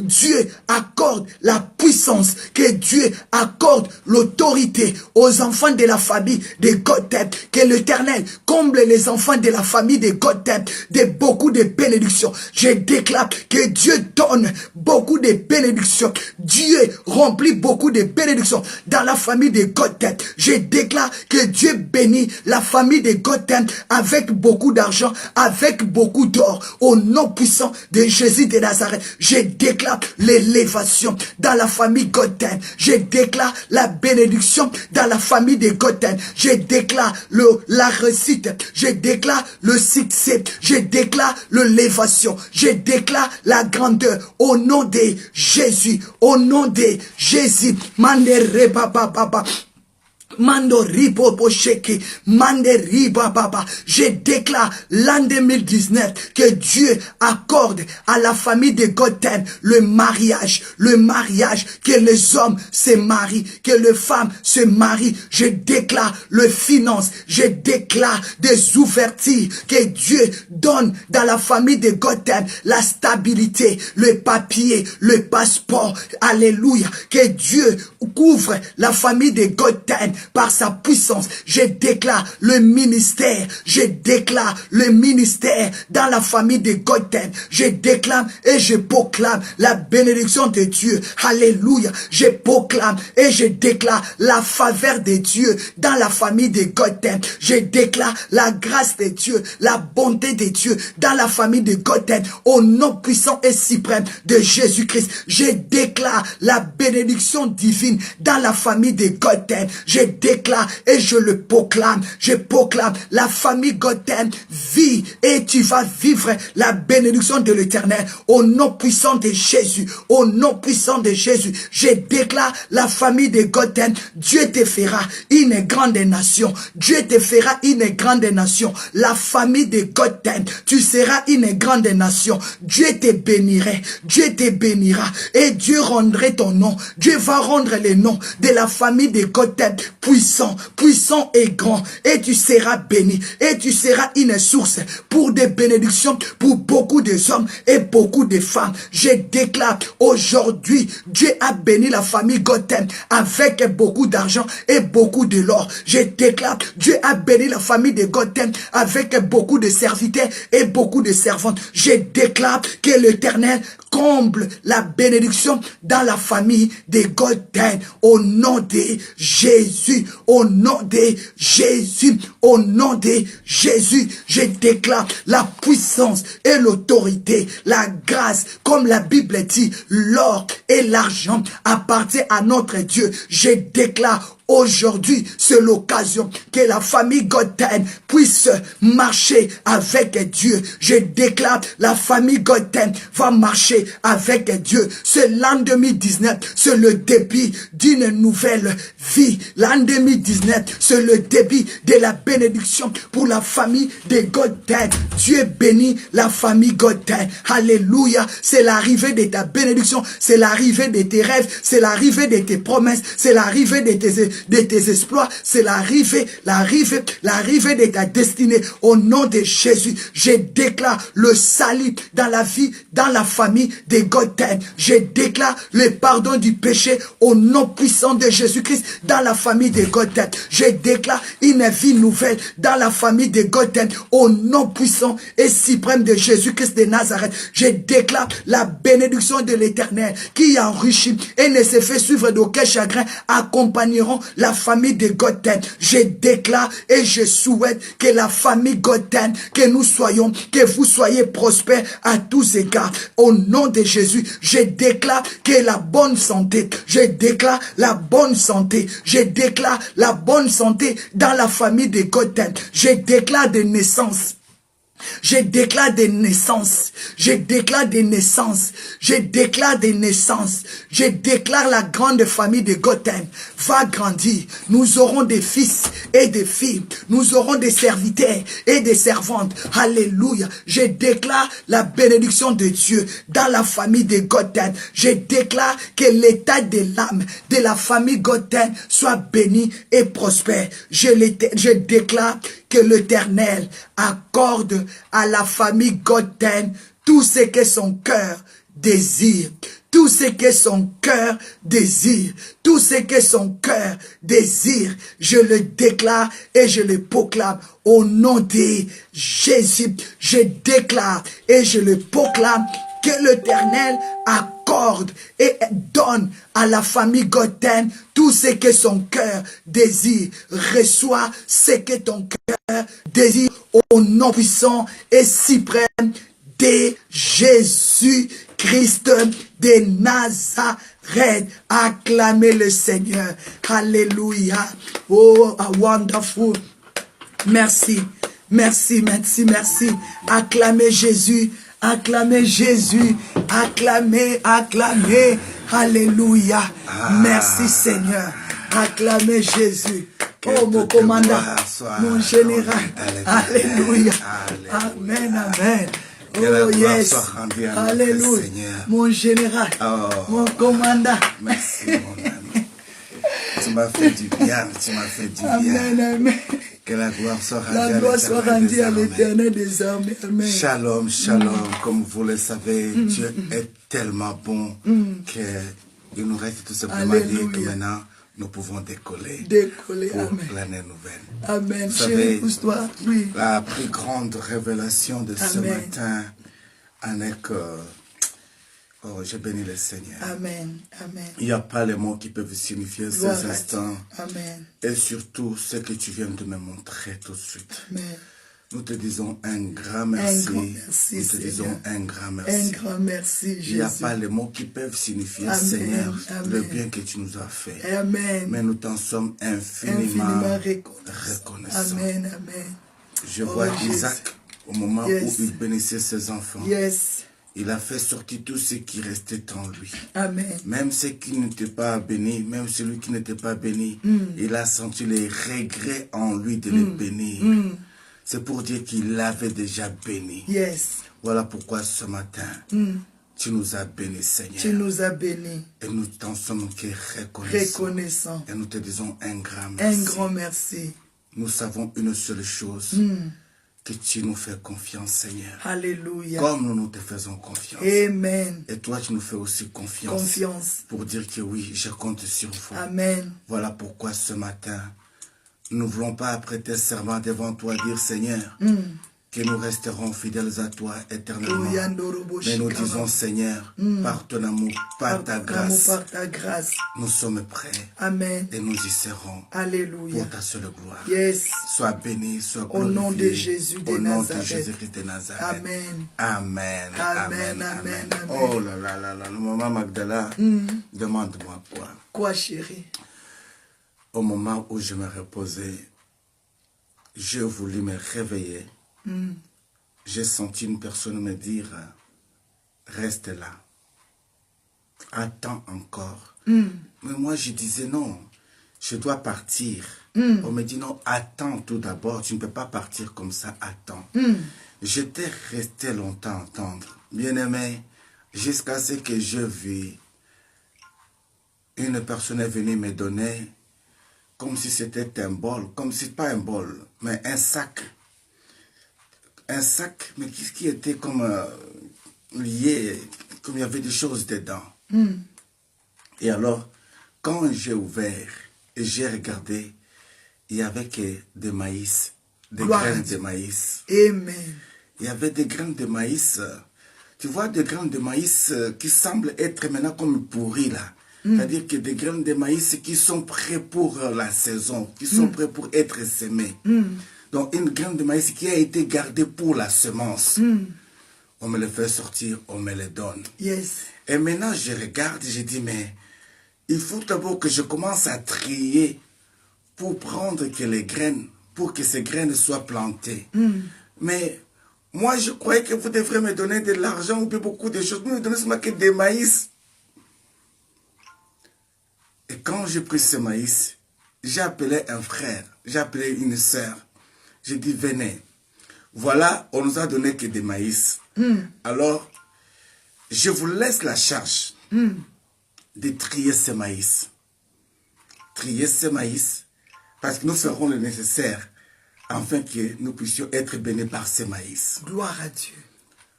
Dieu accorde la puissance, que Dieu accorde l'autorité aux enfants de la famille de Goten, que l'Éternel comble les enfants de la famille de Goten de beaucoup de bénédictions. Je déclare que Dieu donne beaucoup de bénédictions. Dieu remplit beaucoup de bénédictions dans la famille de Goten. Je déclare que Dieu bénit la famille de Goten avec beaucoup d'argent, avec beaucoup d'or. Au nom puissant de Jésus de Nazareth, je déclare l'élévation dans la famille Goten. Je déclare la bénédiction dans la famille de Goten. Je déclare la réussite. Je déclare le succès. Je déclare l'élévation. Je déclare la grandeur au nom de Jésus. Au nom de Jésus. Mando ribo pocheke, mande riba baba. Je déclare l'an 2019 que Dieu accorde à la famille de Goten le mariage, que les hommes se marient, que les femmes se marient. Je déclare le finance, je déclare des ouvertures, que Dieu donne dans la famille de Goten la stabilité, le papier, le passeport. Alléluia. Que Dieu couvre la famille de Goten par sa puissance. Je déclare le ministère. Je déclare le ministère dans la famille de Goten. Je déclare et je proclame la bénédiction de Dieu. Alléluia. Je proclame et je déclare la faveur de Dieu dans la famille de Goten. Je déclare la grâce de Dieu, la bonté de Dieu dans la famille de Goten. Au nom puissant et suprême de Jésus-Christ, je déclare la bénédiction divine dans la famille de Goten. Je déclare et je le proclame. Je proclame la famille Goten vit et tu vas vivre la bénédiction de l'Éternel. Au nom puissant de Jésus, au nom puissant de Jésus, je déclare la famille de Goten. Dieu te fera une grande nation. Dieu te fera une grande nation. La famille de Goten, tu seras une grande nation. Dieu te bénirait. Dieu te bénira et Dieu rendrait ton nom. Dieu va rendre le nom de la famille de Goten puissant, puissant et grand, et tu seras béni, et tu seras une source pour des bénédictions pour beaucoup de hommes et beaucoup de femmes. Je déclare aujourd'hui, Dieu a béni la famille Goten avec beaucoup d'argent et beaucoup de l'or. Je déclare, Dieu a béni la famille de Goten avec beaucoup de serviteurs et beaucoup de servantes. Je déclare que l'Éternel comble la bénédiction dans la famille de Goten. Au nom de Jésus, au nom de Jésus, au nom de Jésus, je déclare la puissance et l'autorité, la grâce, comme la Bible dit, l'or et l'argent appartiennent à notre Dieu. Je déclare aujourd'hui, c'est l'occasion que la famille Goten puisse marcher avec Dieu. Je déclare, la famille Goten va marcher avec Dieu. C'est l'an 2019, c'est le début d'une nouvelle vie. L'an 2019, c'est le début de la bénédiction pour la famille de Goten. Dieu bénit la famille Goten. Alléluia. C'est l'arrivée de ta bénédiction, c'est l'arrivée de tes rêves, c'est l'arrivée de tes promesses, c'est l'arrivée de tes exploits, c'est l'arrivée de ta destinée. Au nom de Jésus, je déclare le salut dans la vie, dans la famille de Goten. Je déclare le pardon du péché au nom puissant de Jésus-Christ dans la famille de Goten. Je déclare une vie nouvelle dans la famille de Goten au nom puissant et suprême de Jésus-Christ de Nazareth. Je déclare la bénédiction de l'Éternel qui enrichit et ne se fait suivre d'aucun chagrin accompagneront la famille de Goten. Je déclare et je souhaite que la famille Goten, que nous soyons, que vous soyez prospères à tous égards. Au nom de Jésus, je déclare que la bonne santé, je déclare la bonne santé, je déclare la bonne santé dans la famille de Goten. Je déclare des naissances. Je déclare des naissances, je déclare des naissances, je déclare des naissances, je déclare la grande famille de Goten va grandir. Nous aurons des fils et des filles, nous aurons des serviteurs et des servantes. Alléluia. Je déclare la bénédiction de Dieu dans la famille de Goten. Je déclare que l'état de l'âme de la famille Goten soit béni et prospère. Je déclare que l'Éternel accorde à la famille Goten tout ce que son cœur désire. Tout ce que son cœur désire. Tout ce que son cœur désire. Je le déclare et je le proclame au nom de Jésus. Je déclare et je le proclame que l'Éternel accorde et donne à la famille Goten tout ce que son cœur désire. Reçois ce que ton cœur désire au nom puissant et suprême de Jésus-Christ de Nazareth. Acclamez le Seigneur. Alléluia. Oh, wonderful. Merci. Merci, merci, merci. Acclamez Jésus. Acclamez Jésus, acclamez, acclamez, alléluia, merci Seigneur, acclamez Jésus, oh mon commandant, mon général, alléluia, amen, amen, oh yes, alléluia, mon général, mon commandant, merci mon ami, tu m'as fait du bien, tu m'as fait du bien, amen, amen. Que la gloire soit rendue à l'Éternel des armées. Amen. Shalom, shalom. Comme vous le savez, Dieu est tellement bon qu'il nous reste tout simplement à dire que maintenant, nous pouvons décoller pour l'année nouvelle. Amen. Vous savez, oui. La plus grande révélation de ce matin en est que oh, je bénis le Seigneur. Amen. Amen. Il n'y a pas les mots qui peuvent signifier Gloire ces instants. Amen. Et surtout, ce que tu viens de me montrer tout de suite. Amen. Nous te disons un grand merci. Nous te disons un grand merci. Un grand merci, Jésus. Il n'y a pas les mots qui peuvent signifier, Amen. Seigneur, Amen. le bien que tu nous as fait. Amen. Mais nous t'en sommes infiniment reconnaissants. Amen. Amen. Je vois Isaac, au moment où il bénissait ses enfants. Yes. Il a fait sortir tout ce qui restait en lui. Amen. Même ceux qui n'étaient pas bénis, même celui qui n'était pas béni, il a senti les regrets en lui de les bénir. C'est pour dire qu'il l'avait déjà béni. Yes. Voilà pourquoi ce matin, tu nous as bénis, Seigneur. Tu nous as bénis. Et nous t'en sommes reconnaissants. Et nous te disons un grand merci. Un grand merci. Nous savons une seule chose. Que tu nous fais confiance, Seigneur. Alléluia. Comme nous te faisons confiance. Amen. Et toi, tu nous fais aussi confiance. Pour dire que oui, je compte sur vous. Amen. Voilà pourquoi ce matin, nous ne voulons pas prêter serment devant toi, dire Seigneur, que nous resterons fidèles à toi éternellement. Mais nous disons, Seigneur, par ton amour, par ta grâce, nous sommes prêts. Amen. Et nous y serons. Alléluia. Pour ta seule gloire. Yes. Sois béni, sois glorifié. Au nom de Jésus de Nazareth. Au nom de Jésus-Christ de Nazareth. Amen. Amen. Amen. Amen. Oh là là là là. Le maman Magdala, demande-moi quoi? Quoi, chérie? Au moment où je me reposais, j'ai voulu me réveiller. J'ai senti une personne me dire, reste là, attends encore. Mais moi je disais non, je dois partir. On me dit non, attends tout d'abord, tu ne peux pas partir comme ça, attends. J'étais resté longtemps à attendre, bien aimé, jusqu'à ce que je vis une personne est venue me donner comme si c'était un bol, comme si pas un bol, mais un sac. Un sac, mais qui était comme lié, comme il y avait des choses dedans. Et alors, quand j'ai ouvert et j'ai regardé, il n'y avait que des maïs, des graines de maïs. Amen. Il y avait des graines de maïs. Tu vois, des graines de maïs qui semblent être maintenant comme pourries là. C'est-à-dire que des graines de maïs qui sont prêts pour la saison, qui sont prêts pour être semés. Donc une graine de maïs qui a été gardée pour la semence. On me le fait sortir, on me le donne. Yes. Et maintenant, je regarde et je dis, mais il faut d'abord que je commence à trier pour prendre que les graines, pour que ces graines soient plantées. Mais moi, je croyais que vous devriez me donner de l'argent ou bien beaucoup de choses. Vous me donnez seulement que des maïs. Et quand j'ai pris ce maïs, j'ai appelé un frère, j'ai appelé une sœur. J'ai dit, venez. Voilà, on nous a donné que des maïs. Alors, je vous laisse la charge de trier ce maïs. Trier ce maïs, parce que nous ferons le nécessaire afin que nous puissions être bénis par ce maïs. Gloire à Dieu.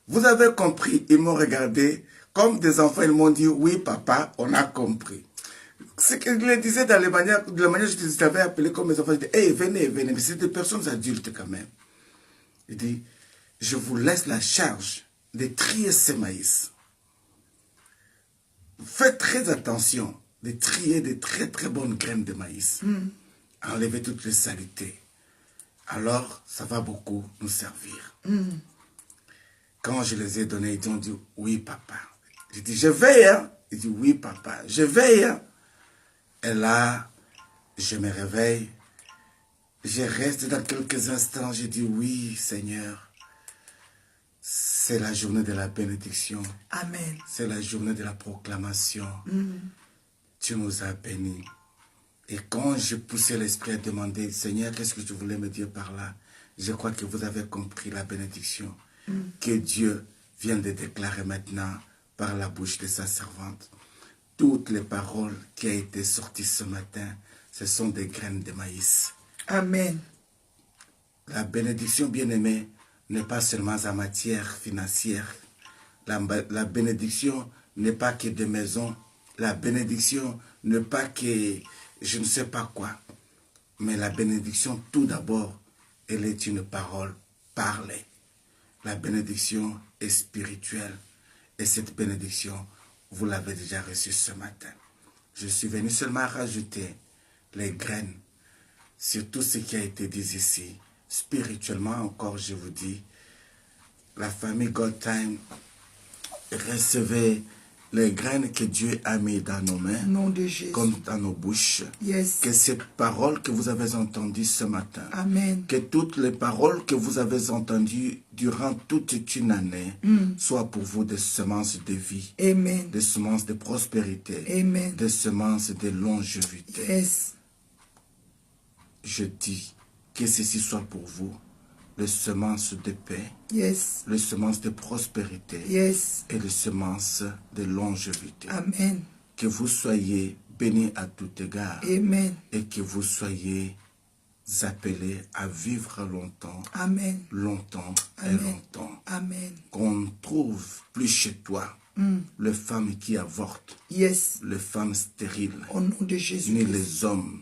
Vous avez compris, ils m'ont regardé comme des enfants, ils m'ont dit, oui papa, on a compris. Ce que je le disais de la manière dont je t'avais appelé comme mes enfants, je disais, hey, venez, venez, mais c'est des personnes adultes quand même. Il dit, je vous laisse la charge de trier ce maïs. Faites très attention de trier de très très bonnes graines de maïs. Enlevez toutes les saletés. Alors, ça va beaucoup nous servir. Quand je les ai donnés, ils ont dit, oui papa. J'ai dit, je veille. Hein? Il dit, oui papa, je veille. Hein? Et là, je me réveille. Je reste dans quelques instants. Je dis, oui Seigneur. C'est la journée de la bénédiction. Amen. C'est la journée de la proclamation. Tu nous as bénis. Et quand je poussais l'esprit à demander, Seigneur, qu'est-ce que tu voulais me dire par là? Je crois que vous avez compris la bénédiction que Dieu vient de déclarer maintenant par la bouche de sa servante. Toutes les paroles qui ont été sorties ce matin, ce sont des graines de maïs. Amen. La bénédiction, bien-aimée, n'est pas seulement en matière financière. La bénédiction n'est pas que des maisons. La bénédiction n'est pas que je ne sais pas quoi. Mais la bénédiction, tout d'abord, elle est une parole parlée. La bénédiction est spirituelle. Et cette bénédiction, vous l'avez déjà reçue ce matin. Je suis venu seulement rajouter les graines sur tout ce qui a été dit ici. Spirituellement encore, je vous dis, la famille God Time recevait les graines que Dieu a mis dans nos mains, Nom de Jésus. comme dans nos bouches. Yes. Que ces paroles que vous avez entendues ce matin, Amen. que toutes les paroles que vous avez entendues durant toute une année, soient pour vous des semences de vie, Amen. des semences de prospérité, Amen. des semences de longévité. Yes. Je dis que ceci soit pour vous les semences de paix, Yes. les semences de prospérité Yes. et les semences de longévité. Amen. Que vous soyez bénis à tout égard Amen. et que vous soyez appelés à vivre longtemps, Amen. longtemps et Amen. longtemps. Amen. Qu'on ne trouve plus chez toi les femmes qui avortent, Yes. les femmes stériles, Au nom de Jésus. ni les hommes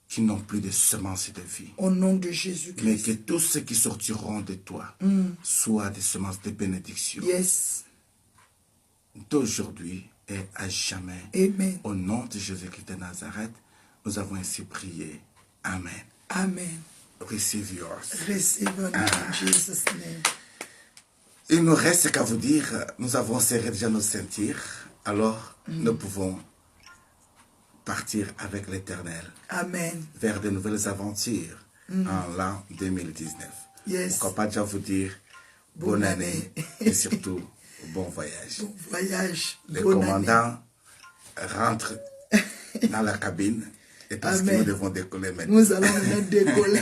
qui n'ont plus de semences de vie. Au nom de Mais Jésus-Christ. que tous ceux qui sortiront de toi soient des semences de bénédiction. Yes. D'aujourd'hui et à jamais. Amen. Au nom de Jésus-Christ de Nazareth, nous avons ainsi prié. Amen. Amen. Receive yours. Receive it in Jesus' name. Il nous reste qu'à vous dire, nous avons serré déjà nos ceintures, alors nous pouvons partir avec l'Éternel Amen. vers de nouvelles aventures en l'an 2019. Yes. Pourquoi pas déjà vous dire bonne année et surtout bon voyage. Bon voyage. Le Bonne année. commandant rentre dans la cabine et parce que Amen. nous devons décoller maintenant. Nous allons maintenant décoller.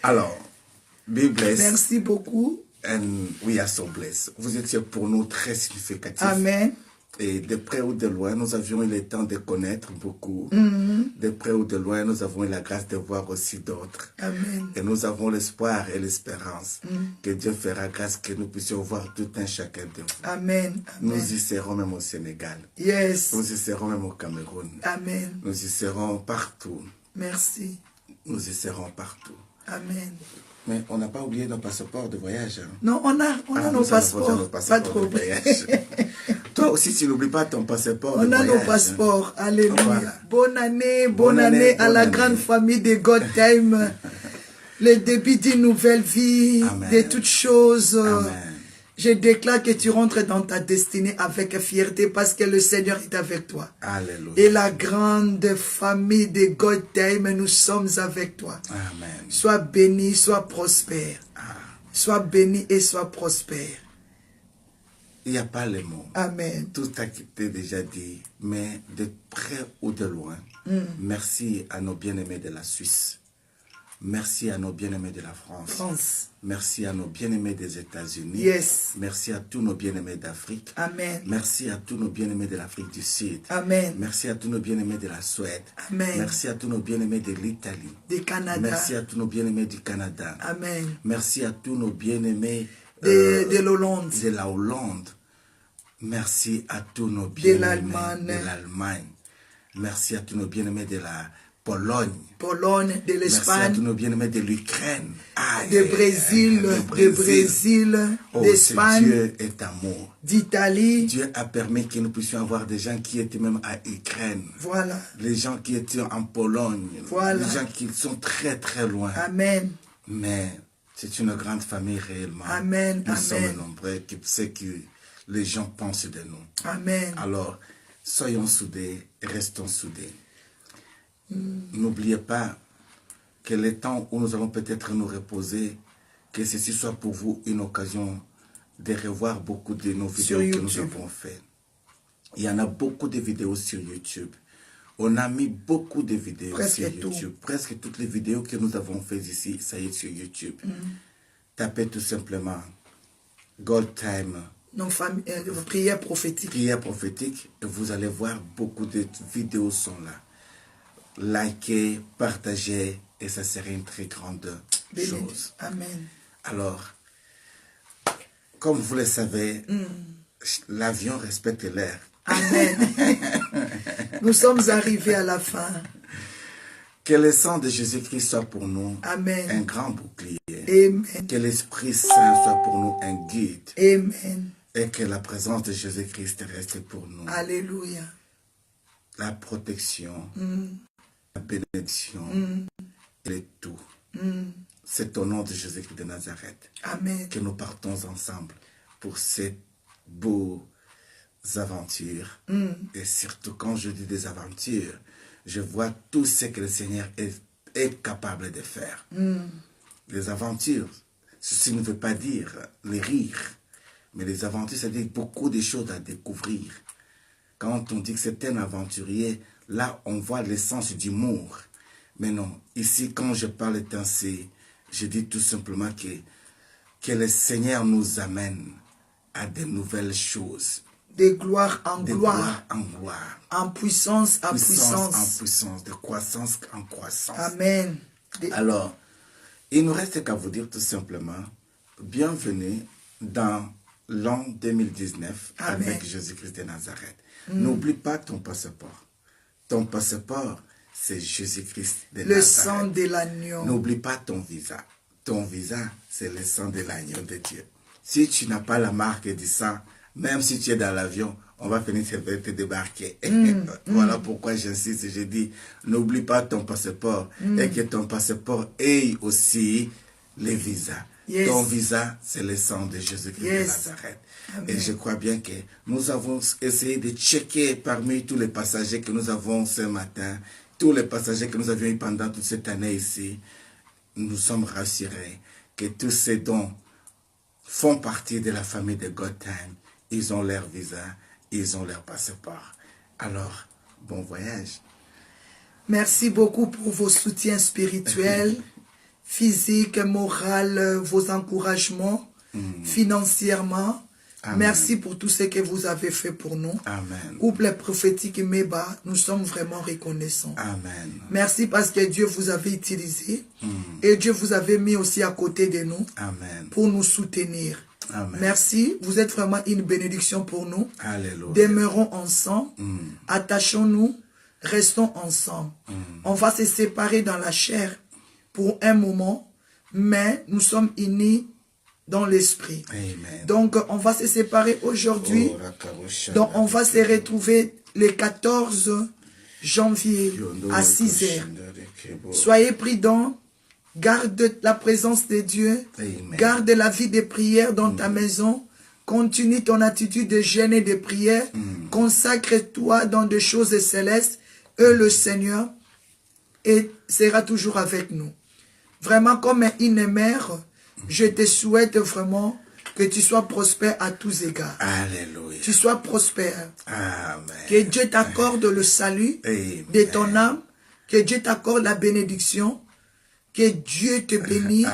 Alors, be blessed Merci beaucoup. and we are so blessed. Vous étiez pour nous très significatifs. Amen. Et de près ou de loin, nous avions eu le temps de connaître beaucoup. De près ou de loin, nous avons eu la grâce de voir aussi d'autres. Amen. Et nous avons l'espoir et l'espérance que Dieu fera grâce que nous puissions voir tout un chacun de vous. Amen. Nous Amen. y serons même au Sénégal. Yes. Nous y serons même au Cameroun. Amen. Nous y serons partout. Merci. Nous y serons partout. Amen. Mais on n'a pas oublié nos passeports de voyage. Hein? Non, on a nos nous avons déjà passeports. nos Pas de passeports de problème. voyage. Toi aussi, tu n'oublies pas ton passeport. On a nos passeports. Alléluia. Voilà. Bonne année à la grande famille de God Time. Le début d'une nouvelle vie, Amen. De toutes choses. Amen. Je déclare que tu rentres dans ta destinée avec fierté parce que le Seigneur est avec toi. Alléluia. Et la grande famille de God Time, nous sommes avec toi. Amen. Sois béni, sois prospère. Sois béni et sois prospère. Il n'y a pas les mots. Amen. Tout a été déjà dit, mais de près ou de loin, merci à nos bien-aimés de la Suisse. Merci à nos bien-aimés de la France. Merci à nos bien-aimés des États-Unis. Yes. Merci à tous nos bien-aimés d'Afrique. Amen. Merci à tous nos bien-aimés de l'Afrique du Sud. Amen. Merci à tous nos bien-aimés de la Suède. Amen. Merci à tous nos bien-aimés de l'Italie. Du Canada. Merci à tous nos bien-aimés du Canada. Amen. Merci à tous nos bien-aimés de l'Hollande. De la Hollande. Merci à tous nos bien-aimés de l'Allemagne. Merci à tous nos bien-aimés de la Pologne, de l'Espagne. Merci à tous nos bien-aimés de l'Ukraine. De Brésil, d'Espagne. Dieu est amour. D'Italie. Dieu a permis que nous puissions avoir des gens qui étaient même à Ukraine. Voilà. Les gens qui étaient en Pologne. Voilà. Les gens qui sont très très loin. Amen. Mais c'est une grande famille réellement. Amen. Nous sommes nombreux qui c'est que les gens pensent de nous. Amen. Alors, soyons soudés, restons soudés. N'oubliez pas que les temps où nous allons peut-être nous reposer, que ceci soit pour vous une occasion de revoir beaucoup de nos vidéos que nous avons faites. Il y en a beaucoup de vidéos sur YouTube. On a mis beaucoup de vidéos sur YouTube. Presque toutes les vidéos que nous avons faites ici, ça y est sur YouTube. Tapez tout simplement God Time. Prière prophétique. Prière prophétique. Et vous allez voir beaucoup de vidéos sont là. Likez, partagez, et ça serait une très grande chose. Amen. Alors, comme vous le savez, l'avion respecte l'air. Amen. Nous sommes arrivés à la fin. Que le sang de Jésus-Christ soit pour nous Amen. Un grand bouclier. Amen. Que l'Esprit Saint soit pour nous un guide. Amen. Et que la présence de Jésus-Christ reste pour nous. Alléluia. La protection, la bénédiction et tout. C'est au nom de Jésus-Christ de Nazareth. Amen. Que nous partons ensemble pour ces beaux aventures. Et surtout quand je dis des aventures, je vois tout ce que le Seigneur est capable de faire. Les aventures, ceci ne veut pas dire les rires, mais les aventures, c'est-à-dire beaucoup de choses à découvrir. Quand on dit que c'est un aventurier, là, on voit l'essence d'humour. Mais non, ici, quand je parle ainsi, je dis tout simplement que le Seigneur nous amène à de nouvelles choses. De gloire en gloire. En gloire. En puissance en puissance. En puissance, de croissance en croissance. Amen. Alors, il ne nous reste qu'à vous dire tout simplement, bienvenue dans l'an 2019 Amen. Avec Jésus-Christ de Nazareth. N'oublie pas ton passeport. Ton passeport, c'est Jésus-Christ de Nazareth. Le sang de l'agneau. N'oublie pas ton visa. Ton visa, c'est le sang de l'agneau de Dieu. Si tu n'as pas la marque du sang, même si tu es dans l'avion, on va finir te débarquer. Voilà pourquoi j'insiste, je dis, n'oublie pas ton passeport et que ton passeport ait aussi les visas. Yes. Ton visa, c'est le sang de Jésus-Christ de Nazareth. Amen. Et je crois bien que nous avons essayé de checker parmi tous les passagers que nous avons ce matin, tous les passagers que nous avions eu pendant toute cette année ici, nous sommes rassurés que tous ces dons font partie de la famille de God Time. Ils ont leur visa, ils ont leur passeport. Alors, bon voyage. Merci beaucoup pour vos soutiens spirituels, physiques, moraux, vos encouragements, financièrement. Amen. Merci pour tout ce que vous avez fait pour nous. Amen. Couple prophétique Meba, nous sommes vraiment reconnaissants. Amen. Merci parce que Dieu vous avait utilisé et Dieu vous avait mis aussi à côté de nous. Amen. Pour nous soutenir. Amen. Merci, vous êtes vraiment une bénédiction pour nous. Alléluia. Demeurons ensemble, attachons-nous, restons ensemble. On va se séparer dans la chair pour un moment, mais nous sommes unis dans l'esprit. Amen. Donc, on va se séparer aujourd'hui. Oh, Rakarosha, Donc, on va se retrouver le 14 janvier à 6 heures. Soyez prudents. Garde la présence de Dieu. Amen. Garde la vie de prière dans ta maison. Continue ton attitude de jeûne et de prière. Consacre-toi dans des choses célestes. Et le Seigneur sera toujours avec nous. Vraiment, comme une mère, je te souhaite vraiment que tu sois prospère à tous égards. Alléluia. Tu sois prospère. Amen. Que Dieu t'accorde le salut de ton âme. Que Dieu t'accorde la bénédiction. Que Dieu te bénisse,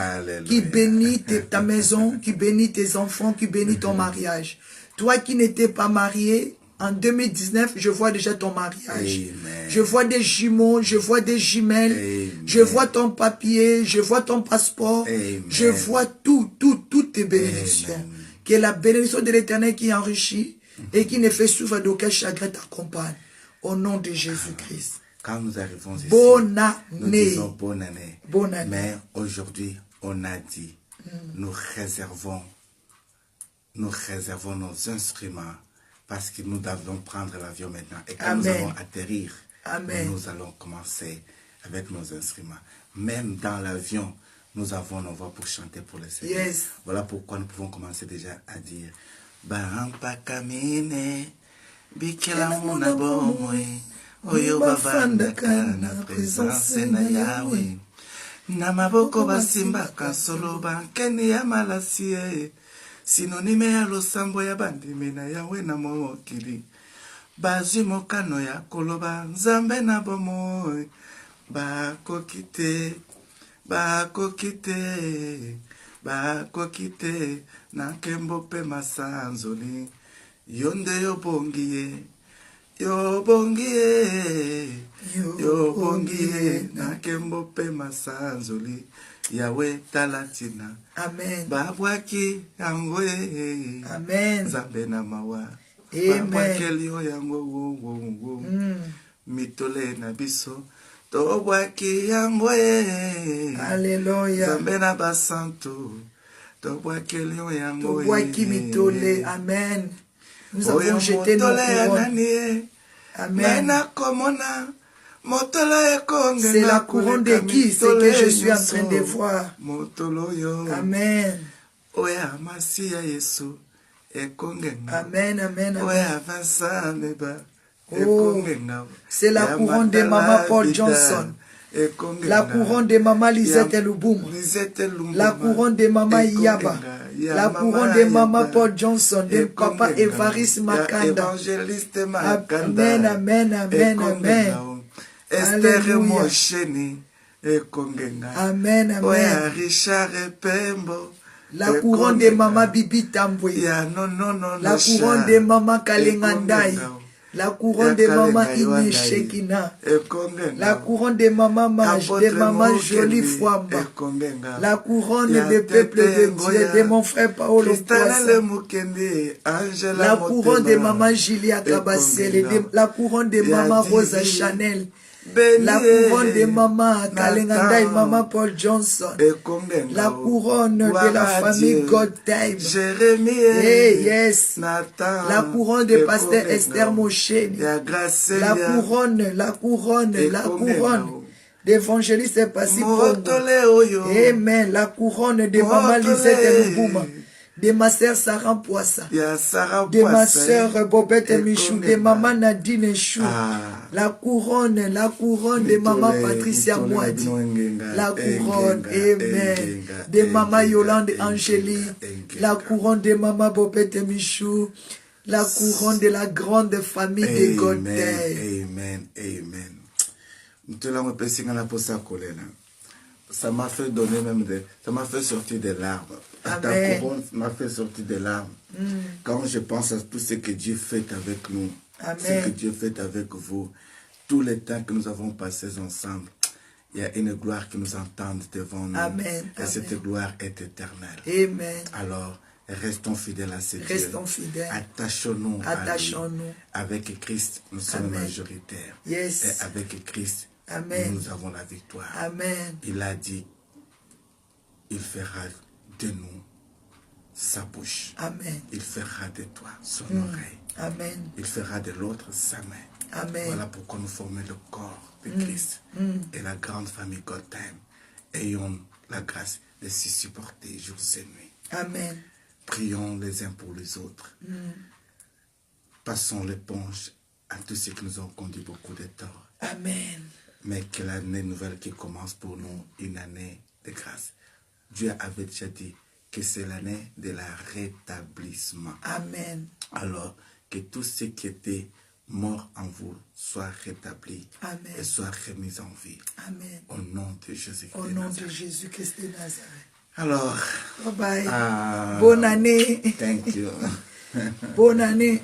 qui bénit ta maison, qui bénit tes enfants, qui bénit ton mariage. Toi qui n'étais pas marié, en 2019, je vois déjà ton mariage. Amen. Je vois des jumeaux, je vois des jumelles, Amen. je vois ton papier, je vois ton passeport, Amen. je vois toutes tes bénédictions. Amen. Que la bénédiction de l'Éternel qui enrichit et qui ne fait souffrir d'aucun chagrin t'accompagne. Au nom de Jésus-Christ. Quand nous arrivons ici, Bonne nous année. disons bonne année. Bonne année. Mais aujourd'hui, on a dit, nous réservons nos instruments parce que nous devons prendre l'avion maintenant. Et quand nous Amen. allons atterrir, Amen. nous allons commencer avec nos instruments. Même dans l'avion, nous avons nos voix pour chanter pour le Seigneur. Yes. Voilà pourquoi nous pouvons commencer déjà à dire Bahampa kamine, bikela muna bomwe. Oyo bavandaka na présence na Yahweh. Na maboko basimbaka solo bankeni ya malasie. Sinonime ya losambo ya bandimi na Yahweh na mokili. Bazwi mokano ya koloba nzambe na bomoi. Bakokite na kembo pe masanzoli. Yonde yobongiye. Yobongie na kembo pe masanzoli Yahweh talatina. Amen. Babwaki yango Amen. Nzambe na mawa. Amen. Babwaki liyo yango wo. Mitole na biso tobwaki yango Alléluia. Nzambe na basanto tobwaki liyo yango Tobwaki mitole. Amen. Nous avons jeté nos couronnes. Amen. C'est la couronne de qui? C'est que je suis en train de voir. Amen. Amen, amen, amen. Oh, c'est la couronne de Maman Paul Johnson. La couronne de Maman Lisette Luboum. La couronne de Maman Yaba. La couronne de Maman Paul Johnson. De Papa Évariste Makanda. Amen, amen, amen, amen. Alléluia. Amen, amen. La couronne de Maman Bibi Tambwe. La couronne de Maman Kalengandai. La couronne de Maman Ine Shekina. La couronne de Maman Maj, de Maman Jolie Fouamba. La couronne de peuple de Dieu, de mon frère Paolo Poisson. La couronne de Maman Julia Kabassel. La couronne de Maman Rosa Chanel. La couronne de Maman Kalenganda et Maman Paul Johnson. La couronne de la famille God Time. Hey, yes. La couronne de Pasteur Esther Mosheni. La couronne d'évangéliste Passi Pongo. Amen. La couronne de Maman Lisette Lubouma. De ma sœur Sarah Poissa, de ma sœur Bobette Michou, de Maman Nadine Chou, la couronne de Maman Patricia Moadi, la couronne, amen, de Maman Yolande Angélique, la couronne de Maman Bobette Michou, la couronne de la grande famille de Godin. Amen, amen. Ça m'a fait donner même ça m'a fait sortir des larmes. Ta couronne m'a fait sortir des larmes. Quand je pense à tout ce que Dieu fait avec nous, ce que Dieu fait avec vous, tous les temps que nous avons passés ensemble, il y a une gloire qui nous entend devant nous. Amen. Et cette gloire est éternelle. Amen. Alors, restons fidèles à ce Dieu. Restons fidèles. Attachons-nous à lui. Avec Christ, nous sommes majoritaires. Yes. Et avec Christ, amen, nous avons la victoire. Amen. Il a dit, il fera de nous sa bouche. Amen. Il fera de toi son oreille. Amen. Il fera de l'autre sa main. Amen. Voilà pourquoi nous formons le corps de Christ et la grande famille God Time. Ayons la grâce de s'y supporter jours et nuits. Amen. Prions les uns pour les autres. Passons l'éponge à tous ceux qui nous ont conduit beaucoup de tort. Amen. Mais que l'année nouvelle qui commence pour nous, une année de grâce. Dieu avait déjà dit que c'est l'année de la rétablissement. Amen. Alors, que tous ceux qui étaient morts en vous soient rétablis. Amen. Et soient remis en vie. Amen. Au nom de Jésus-Christ. Au nom de Jésus-Christ de Nazareth. Alors, bye bye. Bonne année. Thank you. Bonne année.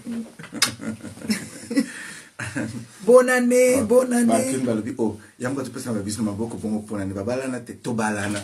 Bonne année, bonne année. Oh, yango tu peux savoir bisou maboko bongo pour année babalana te tobalana.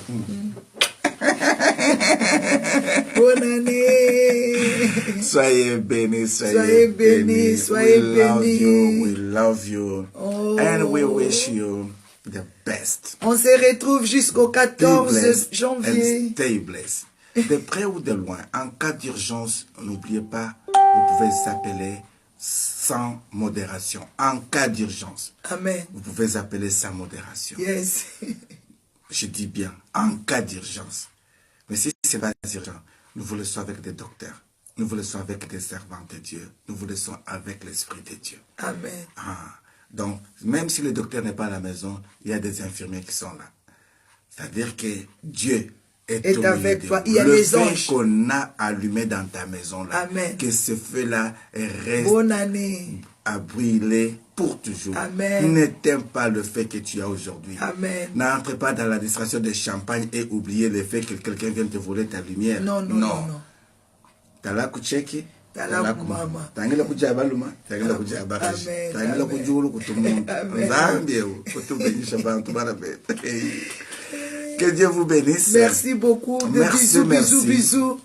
Bonne année. Soyez bénis, soyez bénis, soyez bénis. We love you, oh. And we wish you the best. On se retrouve jusqu'au 14 janvier. Stay blessed. De près ou de loin, en cas d'urgence, n'oubliez pas, vous pouvez s'appeler sans modération. En cas d'urgence, Amen. Vous pouvez appeler sans modération. Yes. Je dis bien, en cas d'urgence. Mais si ce n'est pas urgent, nous vous laissons avec des docteurs. Nous vous laissons avec des servants de Dieu. Nous vous laissons avec l'Esprit de Dieu. Amen. Donc, même si le docteur n'est pas à la maison, il y a des infirmiers qui sont là. C'est-à-dire que Dieu est avec toi. Il y a le les feu anges qu'on a allumé dans ta maison là. Amen. Que ce feu-là reste bonne année. À brûler pour toujours. Amen. N'éteins pas le fait que tu as aujourd'hui. Amen. N'entre pas dans la distraction de champagne et oublier le fait que quelqu'un vient te voler ta lumière. Non, non, non, non. Tala kucheki. Tala kumama. Tangela kujabaluma. Tangela kujabakashi. Tangela kujulu kutumuntu. Nzambie kutubenyisha bantu barabe. Que Dieu vous bénisse. Merci beaucoup. Merci, bisous, bisous.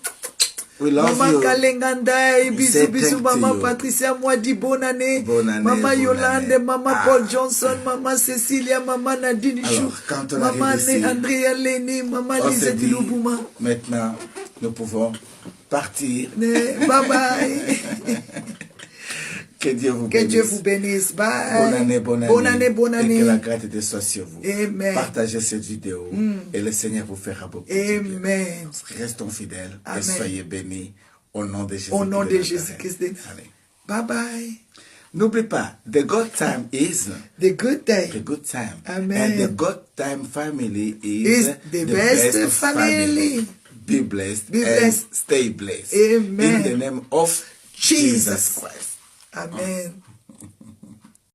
We love Maman you. Kalengandai, bisous, Maman Patricia Mwadi, bonne année. Maman Yolande, Maman Paul Johnson, Maman Cecilia, Maman Nadine Chou, Maman Andrea Leni, Maman Lisette Loubouma. Maintenant, nous pouvons partir. Bye bye. Que Dieu vous bénisse. Que Dieu vous bénisse. Bye. Bonne année, bonne année. Bonne année, bonne année. Et que la grâce de Dieu soit sur vous. Amen. Partagez cette vidéo et le Seigneur vous fera beaucoup. Amen. Restons fidèles. Amen. Et soyez bénis au nom de Jésus. Au nom de Jésus-Christ. Bye bye. N'oublie pas, the good time is the good time. The good time. Amen. And the good time family is the best family. Be blessed. Be blessed. And stay blessed. Amen. In the name of Jesus Christ. Amen.